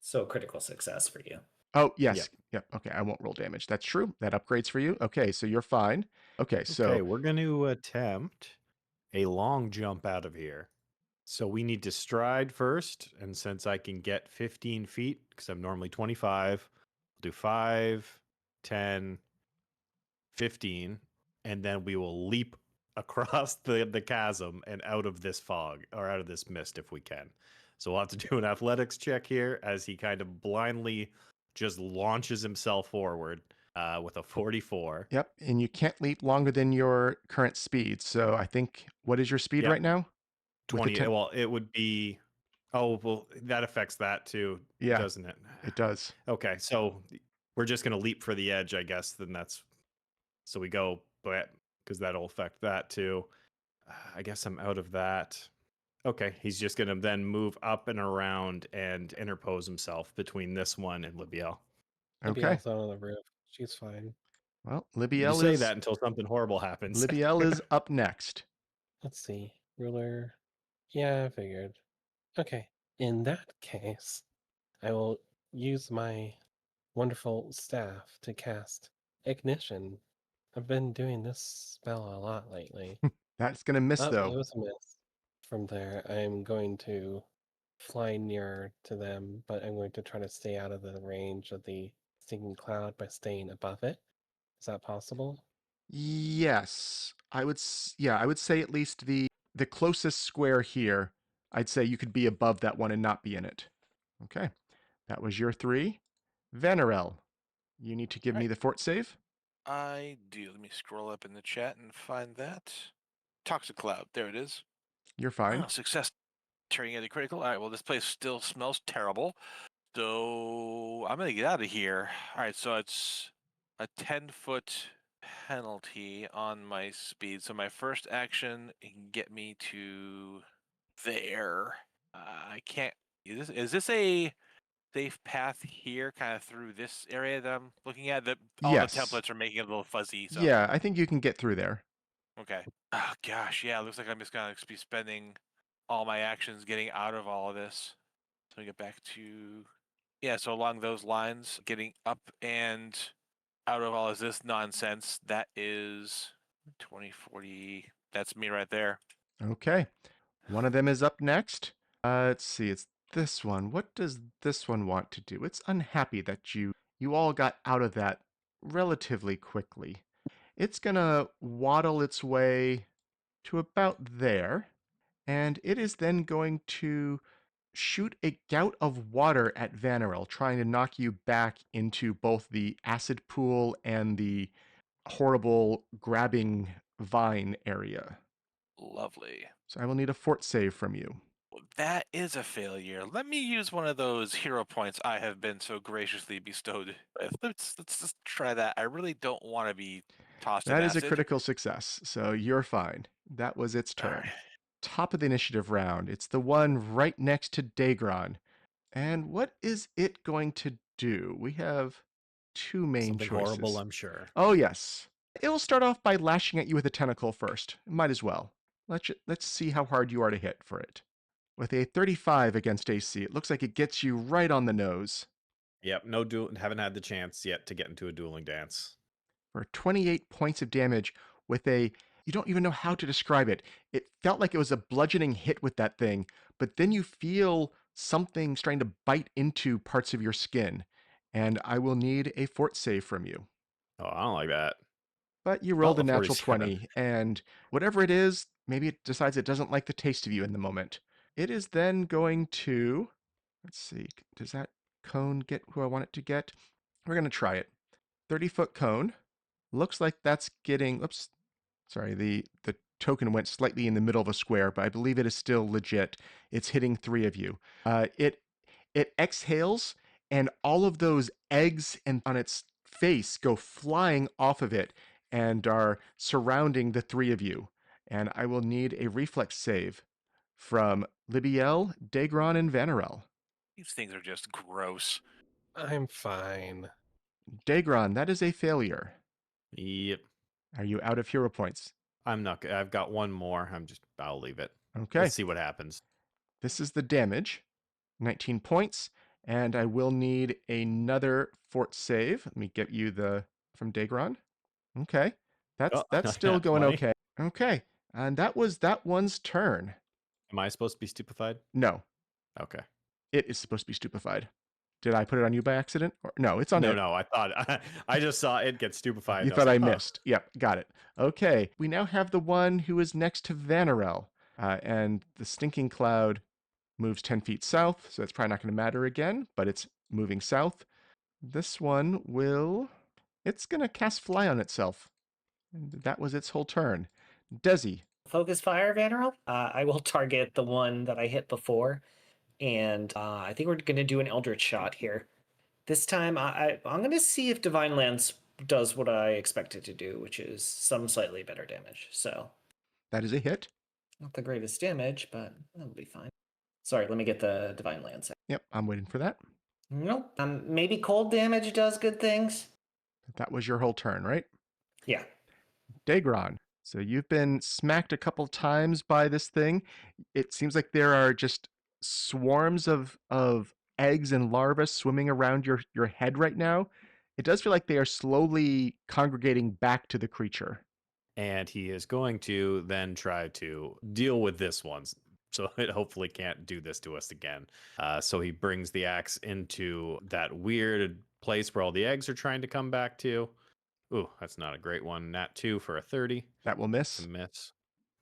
So critical success for you. Oh, yes. Yep. Okay, I won't roll damage. That's true. That upgrades for you. Okay, so you're fine. Okay, so Okay, we're going to attempt a long jump out of here. So we need to stride first, and since I can get 15 feet, because I'm normally 25, I'll do 5, 10, 15, and then we will leap across the chasm and out of this fog, or out of this mist if we can. So we'll have to do an athletics check here as he kind of blindly just launches himself forward with a 44. Yep, and you can't leap longer than your current speed. So I think, what is your speed Yep. right now? 20. Well, it would be. Oh, well, that affects that too, Yeah, doesn't it? it does. Okay, so we're just going to leap for the edge, I guess. Then that's. So we go, but because that'll affect that too. I guess I'm out of that. Okay, he's just going to then move up and around and interpose himself between this one and Libbiel. Okay. Libbiel's out on the roof. She's fine. Well, You Libbiel say is that until something horrible happens. Libbiel is up next. Let's see. Ruler. Yeah, I figured. Okay. In that case, I will use my wonderful staff to cast Ignition. I've been doing this spell a lot lately. That's gonna miss Oh, it though. was a miss. From there, I'm going to fly nearer to them, but I'm going to try to stay out of the range of the stinking cloud by staying above it. Is that possible? Yes, I would. Yeah, I would say at least the closest square here. I'd say you could be above that one and not be in it. Okay, that was your 3. Vanarel, you need to give me the fort save. I do. Let me scroll up in the chat and find that. Toxic Cloud. There it is. You're fine. Oh, success. Turning into critical. All right, well, this place still smells terrible. So I'm going to get out of here. All right, so it's a 10-foot penalty on my speed. So my first action can get me to there. I can't. Is this a safe path here, kind of through this area that I'm looking at? All the Yes. templates are making it a little fuzzy. So Yeah, I think you can get through there. okay. Oh gosh, yeah. It looks like I'm just gonna be spending all my actions getting out of all of this. So we get back to So along those lines, getting up and out of all of this nonsense. That is 2040. That's me right there. Okay. One of them is up next. Let's see. It's this one. What does this one want to do? It's unhappy that you all got out of that relatively quickly. It's gonna waddle its way to about there, and it is then going to shoot a gout of water at Vanarel, trying to knock you back into both the acid pool and the horrible grabbing vine area. Lovely. So I will need a fort save from you. Well, that is a failure. Let me use one of those hero points I have been so graciously bestowed with. Let's just try that. I really don't want to be tossed in That is a acid. critical success, so you're fine. That was its All turn. right. Top of the initiative round. It's the one right next to Daegron. And what is it going to do? We have two main Something choices. horrible, I'm sure. Oh, yes. It will start off by lashing at you with a tentacle first. Might as well. Let's see how hard you are to hit for it. With a 35 against AC, it looks like it gets you right on the nose. Yep, haven't had the chance yet to get into a dueling dance. For 28 points of damage with you don't even know how to describe it. It felt like it was a bludgeoning hit with that thing, but then you feel something trying to bite into parts of your skin, and I will need a fort save from you. Oh, I don't like that. But you rolled Well, a a natural 47. 20, and whatever it is, maybe it decides it doesn't like the taste of you in the moment. It is then going to, let's see, does that cone get who I want it to get? We're going to try it. 30-foot cone. Looks like that's getting, oops, sorry, the token went slightly in the middle of a square, but I believe it is still legit. It's hitting 3 of you. It exhales, and all of those eggs and on its face go flying off of it and are surrounding the 3 of you. And I will need a reflex save from Libbiel, Daegron, and Vanarel. These things are just gross. I'm fine. Daegron, that is a failure. Yep. Are you out of hero points? I'm not. I've got one more. I'll leave it. Okay. Let's see what happens. This is the damage. 19 points, and I will need another fort save. Let me get you the from Daegron. Okay. That's still Yeah, going 20. okay. Okay. And that was that one's turn. Am I supposed to be stupefied? No, Okay. it is supposed to be stupefied. Did I put it on you by accident? Or, no, it's on it. No, I thought I just saw it get stupefied. You and thought I was like, huh. missed. Yep, got it. Okay. We now have the one who is next to Vanarel. And the stinking cloud moves 10 feet south, so it's probably not going to matter again, but it's moving south. This one it's going to cast Fly on itself. And that was its whole turn. Dezi. Focus fire, Vanarel. I will target the one that I hit before, and I think we're going to do an Eldritch shot here. This time, I'm going to see if Divine Lance does what I expect it to do, which is some slightly better damage. So, That is a hit. not the greatest damage, but that'll be fine. Sorry, let me get the Divine Lance out. Yep, I'm waiting for that. Nope. Maybe cold damage does good things. That was your whole turn, right? Yeah. Daegron. So you've been smacked a couple times by this thing. It seems like there are just swarms of eggs and larvae swimming around your head right now. It does feel like they are slowly congregating back to the creature. And he is going to then try to deal with this one. So it hopefully can't do this to us again. So he brings the axe into that weird place where all the eggs are trying to come back to. Ooh, that's not a great one. Nat 2 for a 30. That will miss. A miss.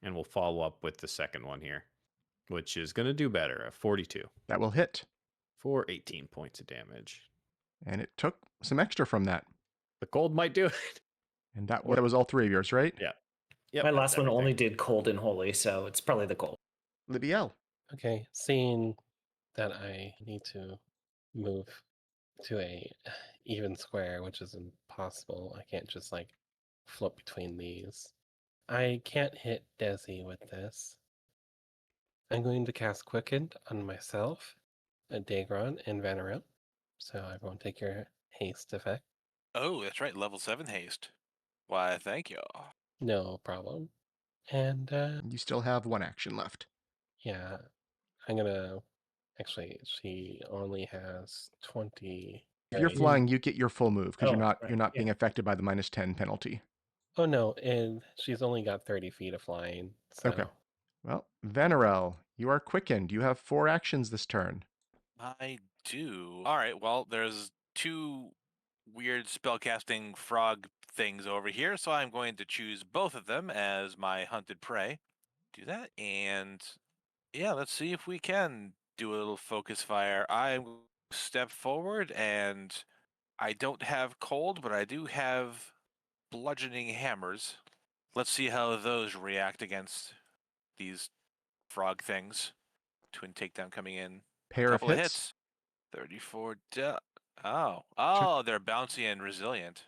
And we'll follow up with the second one here, which is going to do better, a 42. That will hit. For 18 points of damage. And it took some extra from that. The cold might do it. And that was all 3 of yours, right? Yeah. Yep, My that's last one everything. only did cold and holy, so it's probably the cold. Libbiel. Okay, seeing that I need to move to a even square, which is impossible. I can't just like flip between these. I can't hit Dezi with this. I'm going to cast Quicken on myself, Daegron, and Vanarel. So everyone take your haste effect. Oh, that's right. Level 7 haste. Why, thank you. No problem. And You still have one action left. yeah, I'm gonna. Actually, she only has 20. If you're Right. flying, you get your full move because Oh, you're right, not yeah. being affected by the -10 penalty. Oh no, and she's only got 30 feet of flying. So Okay. Well, Vanarel, you are quickened. You have 4 actions this turn. I do. All right. Well, there's 2 weird spellcasting frog things over here, so I'm going to choose both of them as my hunted prey. Do that, and yeah, let's see if we can do a little focus fire. I step forward, and I don't have cold, but I do have bludgeoning hammers. Let's see how those react against these frog things. Twin takedown coming in. Pair of Couple of hits. hits. 34 Oh, they're bouncy and resilient.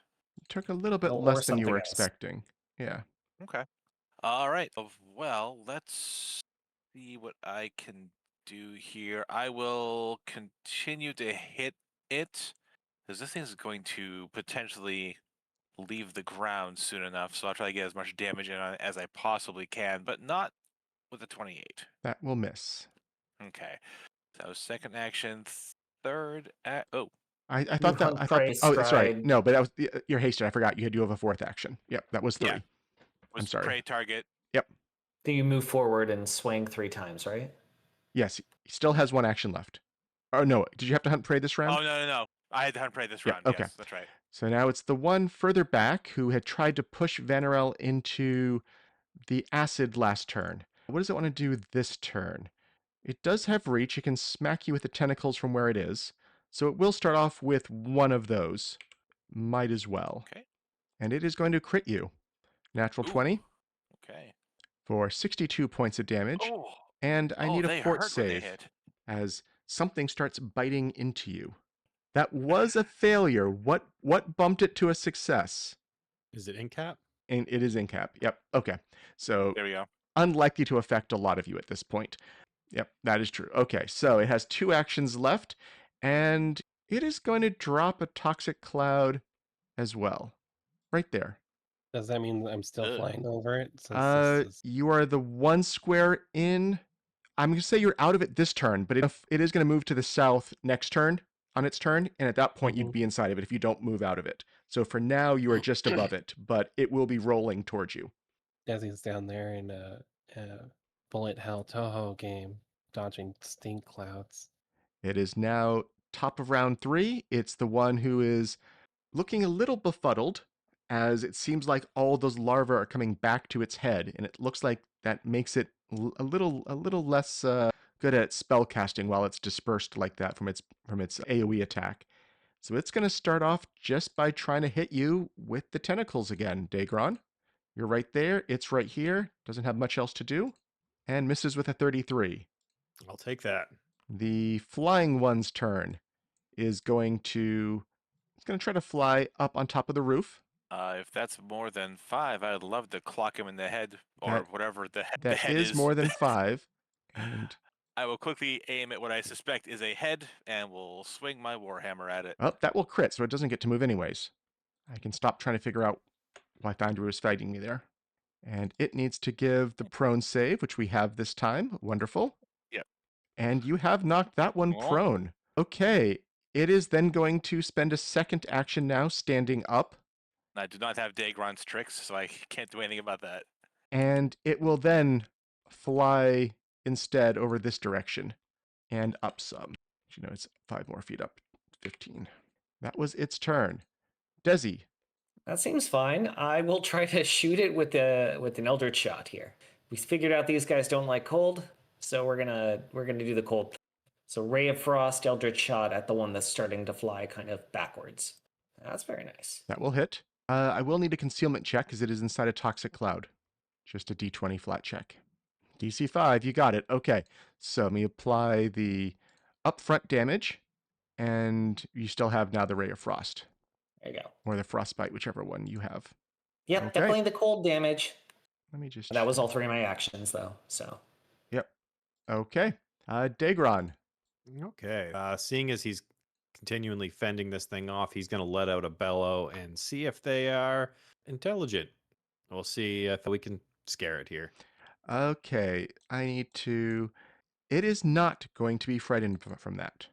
Took a little bit Or less than you something were else. expecting. Yeah. Okay. All right. Well, let's see what I can do here. I will continue to hit it because this thing is going to potentially leave the ground soon enough. So I'll try to get as much damage in on it as I possibly can, but not with a 28. That will miss. Okay. So second action, third. Oh, I You thought that hunt, I thought prey, oh, sorry. stride. No, but that was you're hasted. I forgot you do have a 4th action. Yep, that was 3. Yeah. I'm was sorry. prey target. Yep. Then you move forward and swing 3 times, right? Yes, he still has 1 action left. Oh no, did you have to hunt prey this round? Oh, no. I had to hunt prey this Yeah, round. okay. Yes, that's right. So now it's the one further back who had tried to push Vanarel into the acid last turn. What does it want to do this turn? It does have reach. It can smack you with the tentacles from where it is. So it will start off with one of those. Might as well. Okay. And it is going to crit you. Natural Ooh, 20 Okay. for 62 points of damage. Oh, And I need a they fort hurt when they save hit. as something starts biting into you. That was a failure. What bumped it to a success? Is it in cap? And it is in cap. Yep. Okay. So There we go. unlikely to affect a lot of you at this point. Yep, that is true. Okay, so it has 2 actions left, and it is going to drop a toxic cloud as well. Right there. does that mean I'm still Ugh. flying over it? Since this is... You are the 1 square in. I'm going to say you're out of it this turn, but it is going to move to the south next turn on its turn, and at that point you'd Mhm. be inside of it if you don't move out of it. So for now you are just above it, but it will be rolling towards you. Dezi's down there in a bullet hell Toho game, dodging stink clouds. It is now top of round 3. It's the one who is looking a little befuddled, as it seems like all those larvae are coming back to its head, and it looks like that makes it a little less good at spell casting while it's dispersed like that from its AoE attack. So it's going to start off just by trying to hit you with the tentacles again, Daegron. You're right there. It's right here. Doesn't have much else to do, and misses with a 33. I'll take that. The flying one's turn is going to try to fly up on top of the roof. If that's more than 5, I'd love to clock him in the head or That- whatever the That head is more than 5. And I will quickly aim at what I suspect is a head and will swing my warhammer at it. well, that will crit, so it doesn't get to move anyways. I can stop trying to figure out why Foundry was fighting me there. And it needs to give the prone save, which we have this time. Wonderful. Yep. And you have knocked that one Aw. prone. Okay. It is then going to spend a second action now standing up. I do not have Daegron's tricks, so I can't do anything about that. And it will then fly instead over this direction and up some. You know, it's 5 more feet up. 15. That was its turn. Dezi. That seems fine. I will try to shoot it with an Eldritch shot here. We figured out these guys don't like cold, so we're gonna do the cold. So Ray of Frost, Eldritch shot at the one that's starting to fly kind of backwards. That's very nice. That will hit. I will need a concealment check because it is inside a toxic cloud. Just a d20 flat check. DC 5, you got it. Okay, so let me apply the upfront damage, and you still have now the Ray of Frost. There you go. Or the Frostbite, whichever one you have. Yep, Okay. definitely the cold damage. Let me just. That was check. all 3 of my actions, though. So Yep. Okay. Daegron. Okay. Seeing as he's continually fending this thing off, he's going to let out a bellow and see if they are intelligent. We'll see if we can scare it here. Okay. I need to. It is not going to be frightened from that.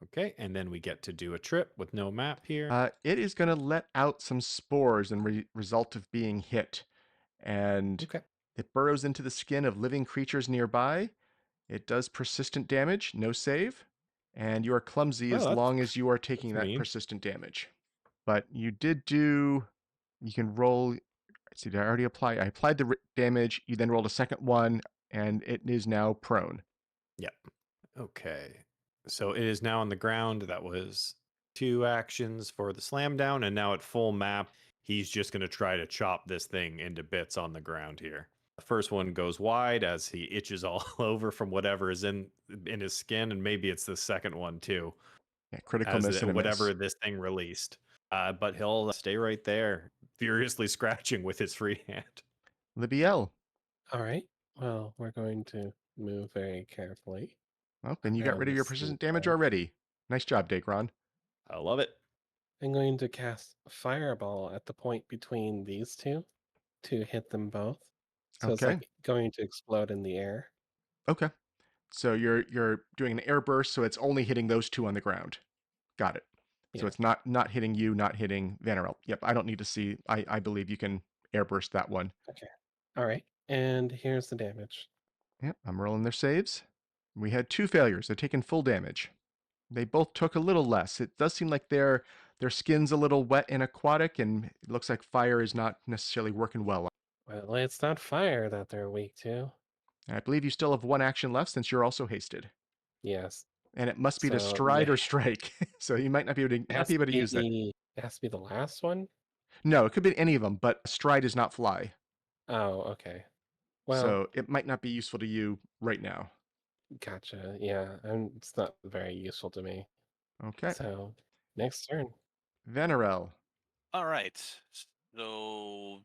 Okay, and then we get to do a trip with no map here. It is going to let out some spores in result of being hit. And Okay. it burrows into the skin of living creatures nearby. It does persistent damage, no save. And you are clumsy Oh, as that's- long as you are taking that's that mean. persistent damage. But you did do. You can roll. Let's see, did I already apply? I applied the damage. You then rolled a second one, and it is now prone. Yep. Okay. So it is now on the ground. That was 2 actions for the slam down, and now at full map, he's just going to try to chop this thing into bits on the ground here. The first one goes wide as he itches all over from whatever is in his skin, and maybe it's the second one too, Yeah, critical as miss and a whatever miss. this thing released. But he'll stay right there, furiously scratching with his free hand. Libbiel. All right. Well, we're going to move very carefully. Oh, then you got around rid of your this persistent steep damage ledge. already. Nice job, Daegron. I love it. I'm going to cast Fireball at the point between these two to hit them both. So it's Okay. like going to explode in the air. Okay. So you're doing an air burst, so it's only hitting those two on the ground. Got it. So Yeah. it's not hitting you, not hitting Vanarel. Yep, I don't need to see. I believe you can air burst that one. Okay. All right. And here's the damage. Yep, I'm rolling their saves. We had 2 failures. They're taking full damage. They both took a little less. It does seem like their skin's a little wet and aquatic, and it looks like fire is not necessarily working well. Well, it's not fire that they're weak to. And I believe you still have 1 action left since you're also hasted. Yes. And it must be to So, stride yeah. or strike. So you might not be able to, It has able to use that. It has to be the last one? No, it could be any of them, but stride is not fly. Oh, okay. Well, So it might not be useful to you right now. gotcha. Yeah, it's not very useful to me. Okay. So, next turn. Vanarel. All right. So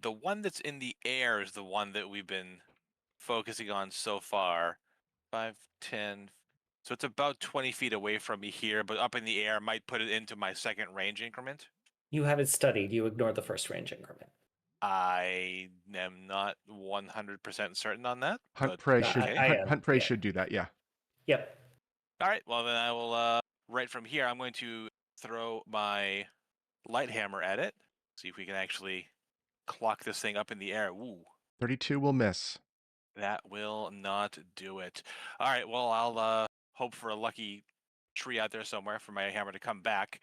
the one that's in the air is the one that we've been focusing on so far. 5, 10. So it's about 20 feet away from me here, but up in the air might put it into my second range increment. you have it studied. You ignore the first range increment. I am not 100% certain on that. Hunt but Prey I- should I am, Hunt Prey yeah. should do that, yeah. Yep. All right. Well, then I will. Right from here, I'm going to throw my light hammer at it. See if we can actually clock this thing up in the air. Ooh, 32 will miss. that will not do it. All right. Well, I'll hope for a lucky tree out there somewhere for my hammer to come back.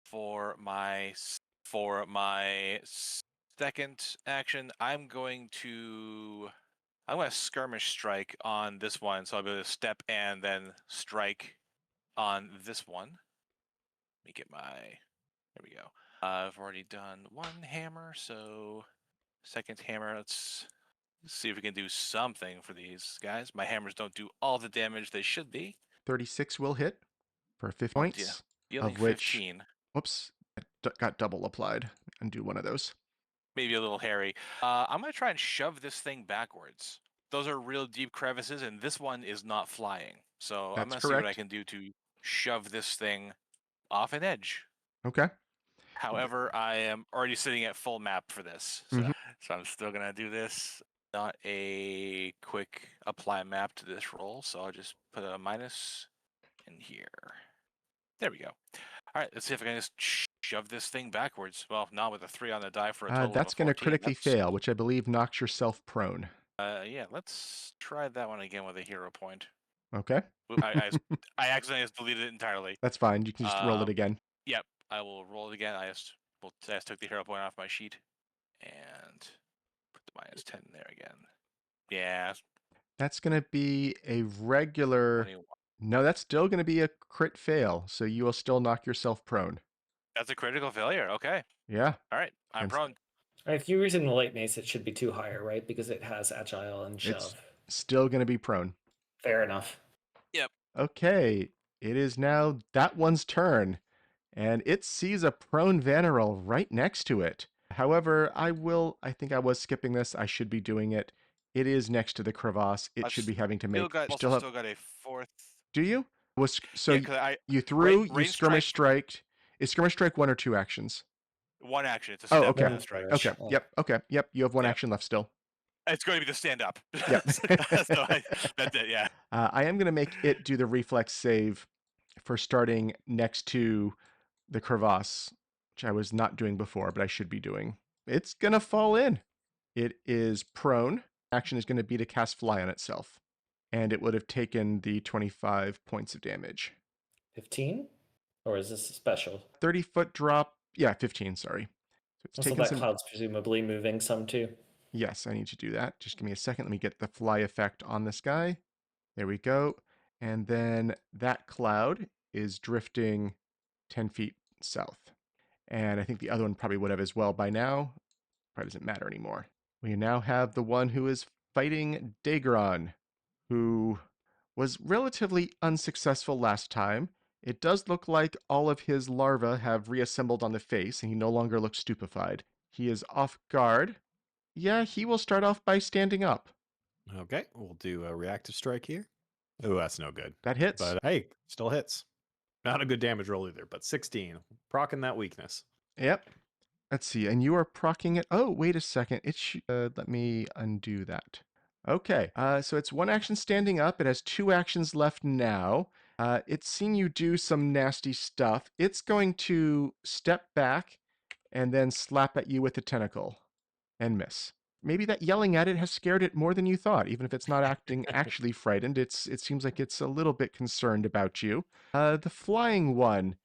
For my second action, I'm going to skirmish strike on this one, so I'll be able to step and then strike on this one. Let me get my. There we go. I've already done 1 hammer, so second hammer. Let's see if we can do something for these guys. My hammers don't do all the damage they should be. 36 will hit for 50 Oh, points, yeah. Dealing of which, 15. whoops, got double applied. Undo one of those. Maybe a little hairy. I'm going to try and shove this thing backwards. Those are real deep crevices, and this one is not flying. So I'm That's going to see what I correct. can do to shove this thing off an edge. Okay. However, I am already sitting at full map for this. So, Mhm. so I'm still going to do this. Not a quick apply map to this roll, so I'll just put a minus in here. There we go. All right, let's see if I can just shove this thing backwards. Well, not with a 3 on the die for a total That's of a going to 14. critically fail, which I believe knocks yourself prone. Yeah, let's try that one again with a hero point. Okay. Oop, I accidentally just deleted it entirely. That's fine. You can just roll it again. Yep, I will roll it again. I just took the hero point off my sheet and put the minus 10 there again. Yeah, That's going to be a regular. 21. No, that's still going to be a crit fail. So you will still knock yourself prone. That's a critical failure. Okay. Yeah. All right, I'm And- prone. If you're using the light mace, it should be 2 higher, right? Because it has agile and shove. It's still going to be prone. Fair enough. Okay. It is now that one's turn. And it sees a prone Vanarel right next to it. However, I think I was skipping this. I should be doing it. It is next to the crevasse. It I've should be having to make. also Still have. still got a fourth. Do you? So Yeah, because you threw, you range skirmish strike. striked. Is skirmish strike 1 or 2 actions? One action. It's a Oh, step okay. and a strike. Okay. Yeah. Yep. Okay. Yep. You have 1 Yep. action left still. It's going to be the stand up. Yep. That's it. Yeah. I am going to make it do the reflex save for starting next to the crevasse, which I was not doing before, but I should be doing. It's going to fall in. It is prone. Action is going to be to cast fly on itself. And it would have taken the 25 points of damage. 15? Or is this a special? 30-foot drop. Yeah, 15, sorry. So it's So taken that some. cloud's presumably moving some too. Yes, I need to do that. Just give me a second. Let me get the fly effect on this guy. There we go. And then that cloud is drifting 10 feet south. And I think the other one probably would have as well by now. Probably doesn't matter anymore. We now have the one who is fighting Daegron, who was relatively unsuccessful last time. It does look like all of his larvae have reassembled on the face, and he no longer looks stupefied. He is off guard. Yeah, he will start off by standing up. Okay, we'll do a reactive strike here. Oh, that's no good. That hits. But hey, still hits. Not a good damage roll either, but 16. Procking that weakness. Yep. Let's see. And you are proccing it. Oh, wait a second. Let me undo that. Okay. So it's 1 action standing up. It has 2 actions left now. It's seen you do some nasty stuff. It's going to step back and then slap at you with a tentacle and miss. Maybe that yelling at it has scared it more than you thought. Even if it's not acting actually frightened, it seems like it's a little bit concerned about you. The flying one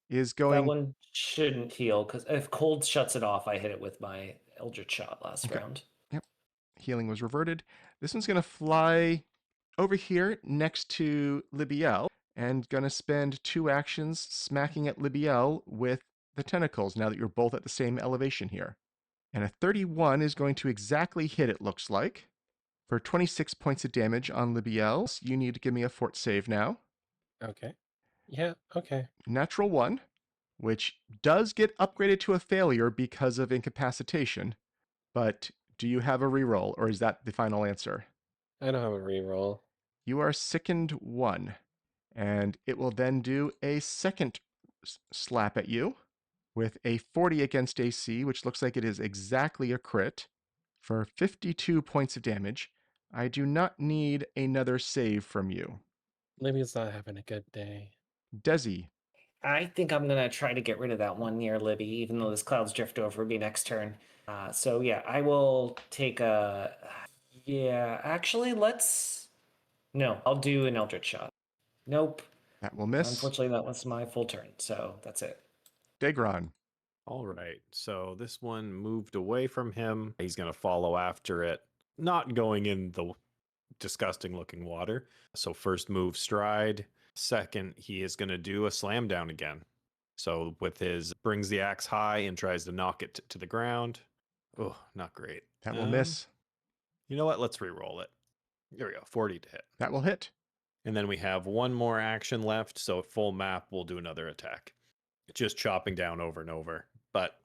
is going. That one shouldn't heal, because if cold shuts it off, I hit it with my Eldritch Shot last round. Yep. Healing was reverted. This one's going to fly over here next to Libbiel and going to spend 2 actions smacking at Libbiel with the tentacles now that you're both at the same elevation here. And a 31 is going to exactly hit, it looks like. For 26 points of damage on Libbiel, you need to give me a fort save now. Okay. Yeah, okay. Natural 1, which does get upgraded to a failure because of incapacitation. But do you have a reroll, or is that the final answer? I don't have a reroll. You are sickened 1, and it will then do a second slap at you with a 40 against AC, which looks like it is exactly a crit, for 52 points of damage. I do not need another save from you. Libby's not having a good day. Dezi, I think I'm going to try to get rid of that one near Libby, even though this cloud's drift over me next turn. So yeah, I will take a... Yeah, actually, No, I'll do an Eldritch Shot. Nope. that will miss. Unfortunately, that was my full turn, so that's it. Daegron, All right, so this one moved away from him. He's going to follow after it, not going in the disgusting looking water. So first move stride. Second, he is going to do a slam down again. So with his brings the axe high and tries to knock it to the ground. Oh, not great. that will miss. You know what? Let's re-roll it. There we go. 40 to hit. That will hit. And then we have one more action left. So at full map, we'll do another attack. Just chopping down over and over. But,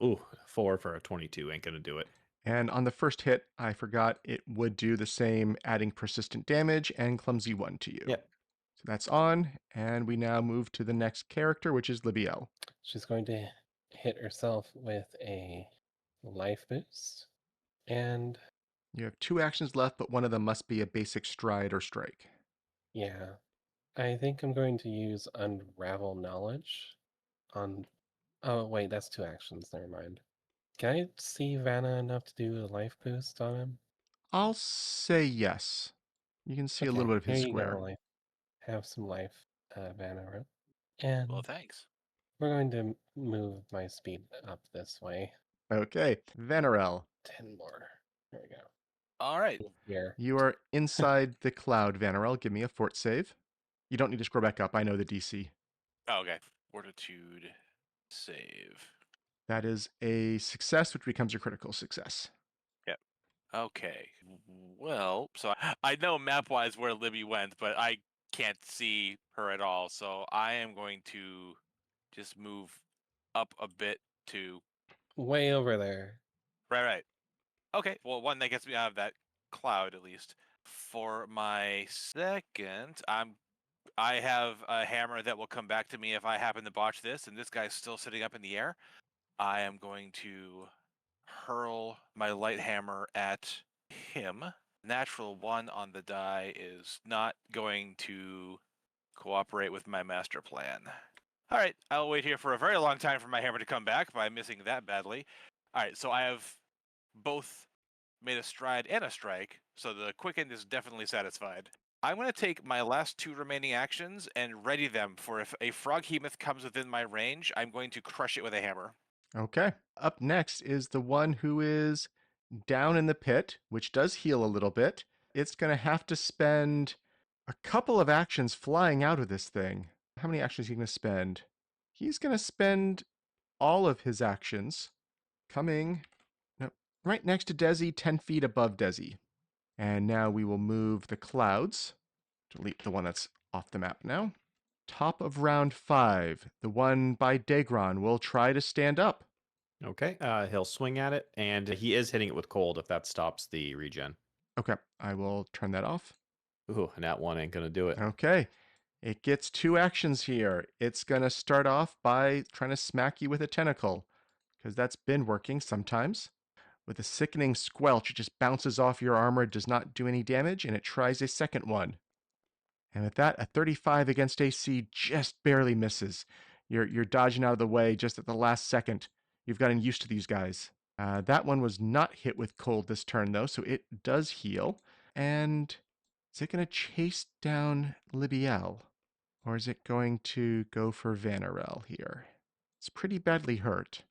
4 for a 22 ain't going to do it. And on the first hit, I forgot it would do the same, adding persistent damage and clumsy 1 to you. Yep. So that's on, and we now move to the next character, which is Libbiel. She's going to hit herself with a life boost. And You have 2 actions left, but one of them must be a basic stride or strike. yeah, I think I'm going to use Unravel Knowledge on... Oh, wait, that's 2 actions. Never mind. Can I see Vanna enough to do a life boost on him? I'll say yes. You can see a little bit of his here you square. go, life. Have some life, Vanna. And Well, thanks. we're going to move my speed up this way. Okay, Vanarel, 10 more. There we go. All right. Here. you are inside the cloud, Vanarel. Give me a fort save. You don't need to scroll back up. I know the DC. Oh, okay. Fortitude save. That is a success, which becomes a critical success. Okay. Well, so I know map-wise where Libby went, but I can't see her at all. So I am going to just move up a bit to... Way over there. Right. Okay, well, one that gets me out of that cloud at least. For my second, I have a hammer that will come back to me if I happen to botch this, and this guy's still sitting up in the air. I am going to hurl my light hammer at him. Natural 1 on the die is not going to cooperate with my master plan. All right, I'll wait here for a very long time for my hammer to come back by missing that badly. All right, so I have both made a stride and a strike, so the quicken is definitely satisfied. I'm going to take my last 2 remaining actions and ready them for if a froghemoth comes within my range, I'm going to crush it with a hammer. Okay. Up next is the one who is down in the pit, which does heal a little bit. It's going to have to spend a couple of actions flying out of this thing. How many actions is he going to spend? He's going to spend all of his actions coming right next to Dezi, 10 feet above Dezi. And now we will move the clouds. Delete the one that's off the map now. Top of round 5, the one by Daegron will try to stand up. Okay, he'll swing at it, and he is hitting it with cold if that stops the regen. Okay, I will turn that off. Ooh, and that one ain't gonna do it. Okay, it gets 2 actions here. It's going to start off by trying to smack you with a tentacle, because that's been working sometimes. With a sickening squelch, it just bounces off your armor, does not do any damage, and it tries a second one. And with that, a 35 against AC just barely misses. You're dodging out of the way just at the last second. You've gotten used to these guys. That one was not hit with cold this turn, though, so it does heal. And is it going to chase down Libbiel? Or is it going to go for Vanarel here? It's pretty badly hurt.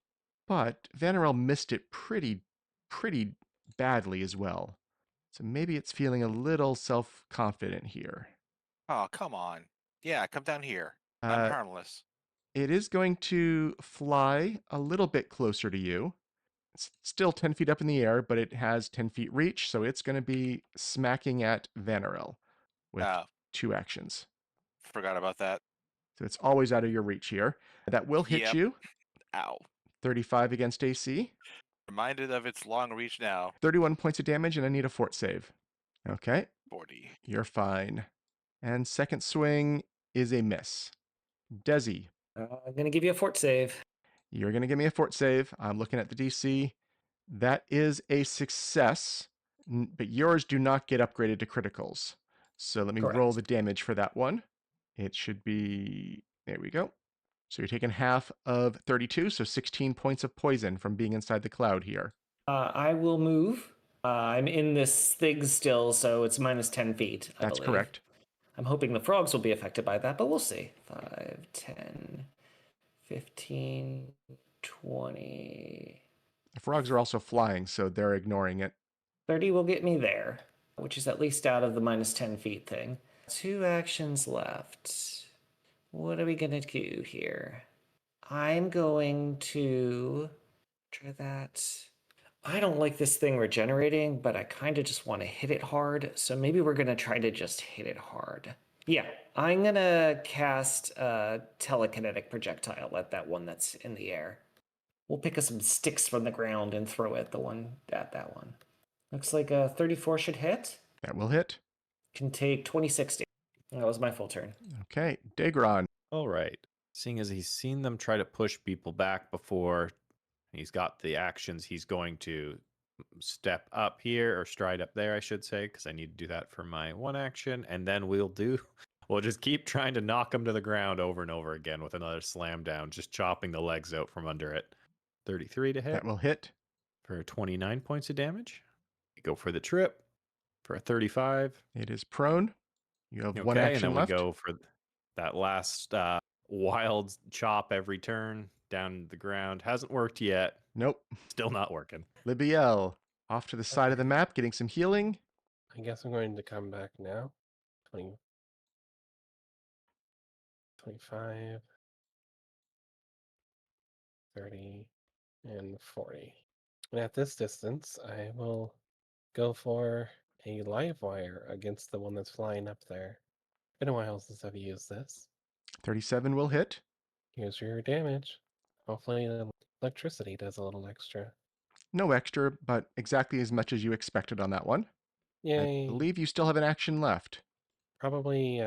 But Vanarel missed it pretty badly as well. So maybe it's feeling a little self-confident here. Oh, come on. Yeah, come down here. Uh, I'm harmless. It is going to fly a little bit closer to you. It's still 10 feet up in the air, but it has 10 feet reach, so it's going to be smacking at Vanarel with Oh, 2 actions. forgot about that. So it's always out of your reach here. That will hit Yep. you. Ow. 35 against AC. Reminded of its long reach now. 31 points of damage, and I need a fort save. Okay, 40. you're fine. And second swing is a miss. Dezi, I'm going to give you a fort save. you're going to give me a fort save. I'm looking at the DC. That is a success, but yours do not get upgraded to criticals. So let me roll Correct. the damage for that one. It should be, there we go. So you're taking half of 32, so 16 points of poison from being inside the cloud here. I will move. I'm in this thing still, so it's minus 10 feet, I That's believe. correct. I'm hoping the frogs will be affected by that, but we'll see. 5, 10, 15, 20. The frogs are also flying, so they're ignoring it. 30 will get me there, which is at least out of the minus 10 feet thing. 2 actions left. What are we going to do here? I'm going to try that. I don't like this thing regenerating, but I kind of just want to hit it hard. So maybe we're going to try to just hit it hard. Yeah, I'm going to cast a telekinetic projectile at that one that's in the air. We'll pick up some sticks from the ground and throw at that one. Looks like a 34 should hit. That will hit. Can take 26 damage. That was my full turn. Okay, Daegron. All right. Seeing as he's seen them try to push people back before, he's got the actions. He's going to step up here, or stride up there, I should say, because I need to do that for my one action. And then we'll just keep trying to knock him to the ground over and over again with another slam down, just chopping the legs out from under it. 33 to hit That will hit. for 29 points of damage. We go for the trip for a 35. It is prone. You have one Okay, action and then left. we go for that last wild chop every turn down the ground. Hasn't worked yet. Nope. Still not working. Libbiel, off to the side of the map, getting some healing. I guess I'm going to come back now. 20, 25, 30, and 40. And at this distance, I will go for a live wire against the one that's flying up there. Been a while since I've used this. 37 will hit. Here's your damage. Hopefully the electricity does a little extra. No extra, but exactly as much as you expected on that one. I Yay. believe you still have an action left. Probably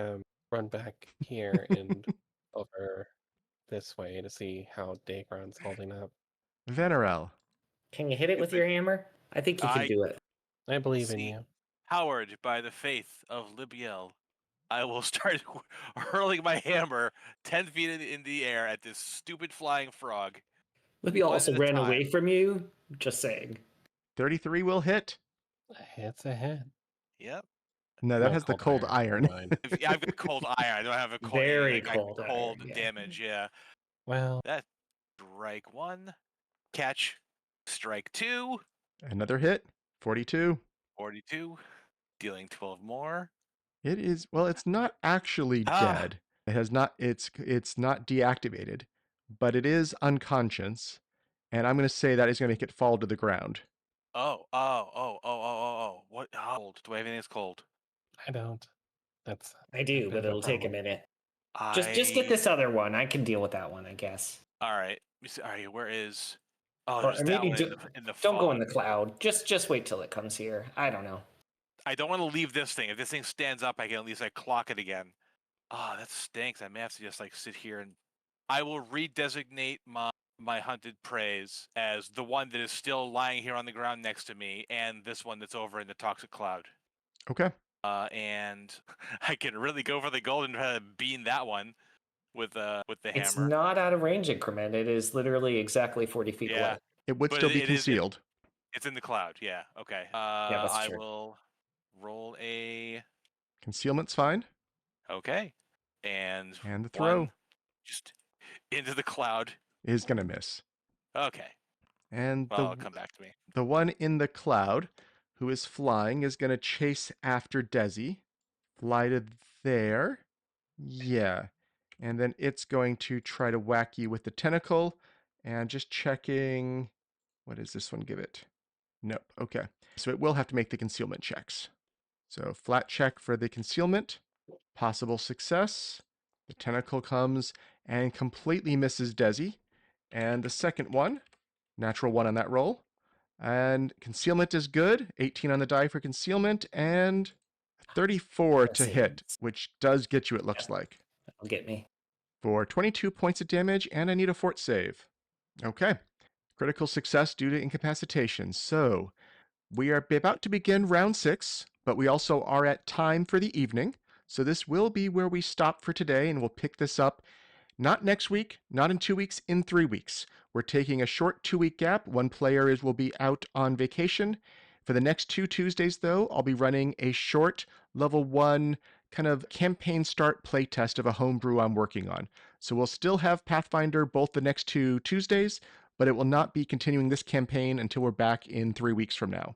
run back here and over this way to see how Daegron's holding up. Vanarel. Can you hit it with your hammer? I think you can I do it. I believe in see. you. Howard, by the faith of Libbiel, I will start hurling my hammer 10 feet in the air at this stupid flying frog. Libby One also at a ran away time. from you. Just saying. 33 will hit. A hit's a hit. Yep. No, that No, has the cold iron. Never mind. Yeah, I've got cold iron. I don't have a cold, Very like cold iron, cold yeah. damage. Yeah. Well, That strike 1, catch, strike 2, Another hit. 42. 42, dealing 12 more. It is, well, it's not actually Ah. dead. It has not, it's not deactivated, but it is unconscious. And I'm going to say that is going to make it fall to the ground. Oh. What? How cold? Do I have anything that's cold? I don't. That's I a do, bit but of it'll take a problem. minute. Just get this other one. I can deal with that one, I guess. All right. All right. Where is? Oh, Or there's that maybe one in the don't go in fog. the cloud. Just wait till it comes here. I don't know. I don't want to leave this thing. If this thing stands up, I can at least clock it again. Ah, that stinks. I may have to just sit here and I will redesignate my hunted preys as the one that is still lying here on the ground next to me, and this one that's over in the toxic cloud. Okay. And I can really go for the gold and try to bean that one with the It's hammer. not out of range increment. It is literally exactly 40 feet Yeah. away. It would But still be it is- concealed. It's in the cloud. Yeah. Okay. Yeah, that's I true. will roll a. Concealment's fine. Okay. And And the throw one just into the cloud. is going to miss. Okay. And Well, it'll come back to me. the one in the cloud who is flying is going to chase after Dezi. Fly to there. Yeah. And then it's going to try to whack you with the tentacle. And just checking. What does this one give it? Nope. Okay. So it will have to make the concealment checks. So flat check for the concealment. Possible success. The tentacle comes and completely misses Dezi. And the second one, natural 1 on that roll. And concealment is good. 18 on the die for concealment and 34 to Yes, it hit, is. which does get you, it looks Yeah. like, That'll get me. for 22 points of damage, and I need a fort save. Okay. Critical success due to incapacitation. So we are about to begin round 6, but we also are at time for the evening. So this will be where we stop for today, and we'll pick this up not next week, not in 2 weeks, in 3 weeks. We're taking a short 2-week gap. One player will be out on vacation. For the next 2 Tuesdays, though, I'll be running a short level 1 kind of campaign start playtest of a homebrew I'm working on. So we'll still have Pathfinder both the next 2 Tuesdays, but it will not be continuing this campaign until we're back in 3 weeks from now.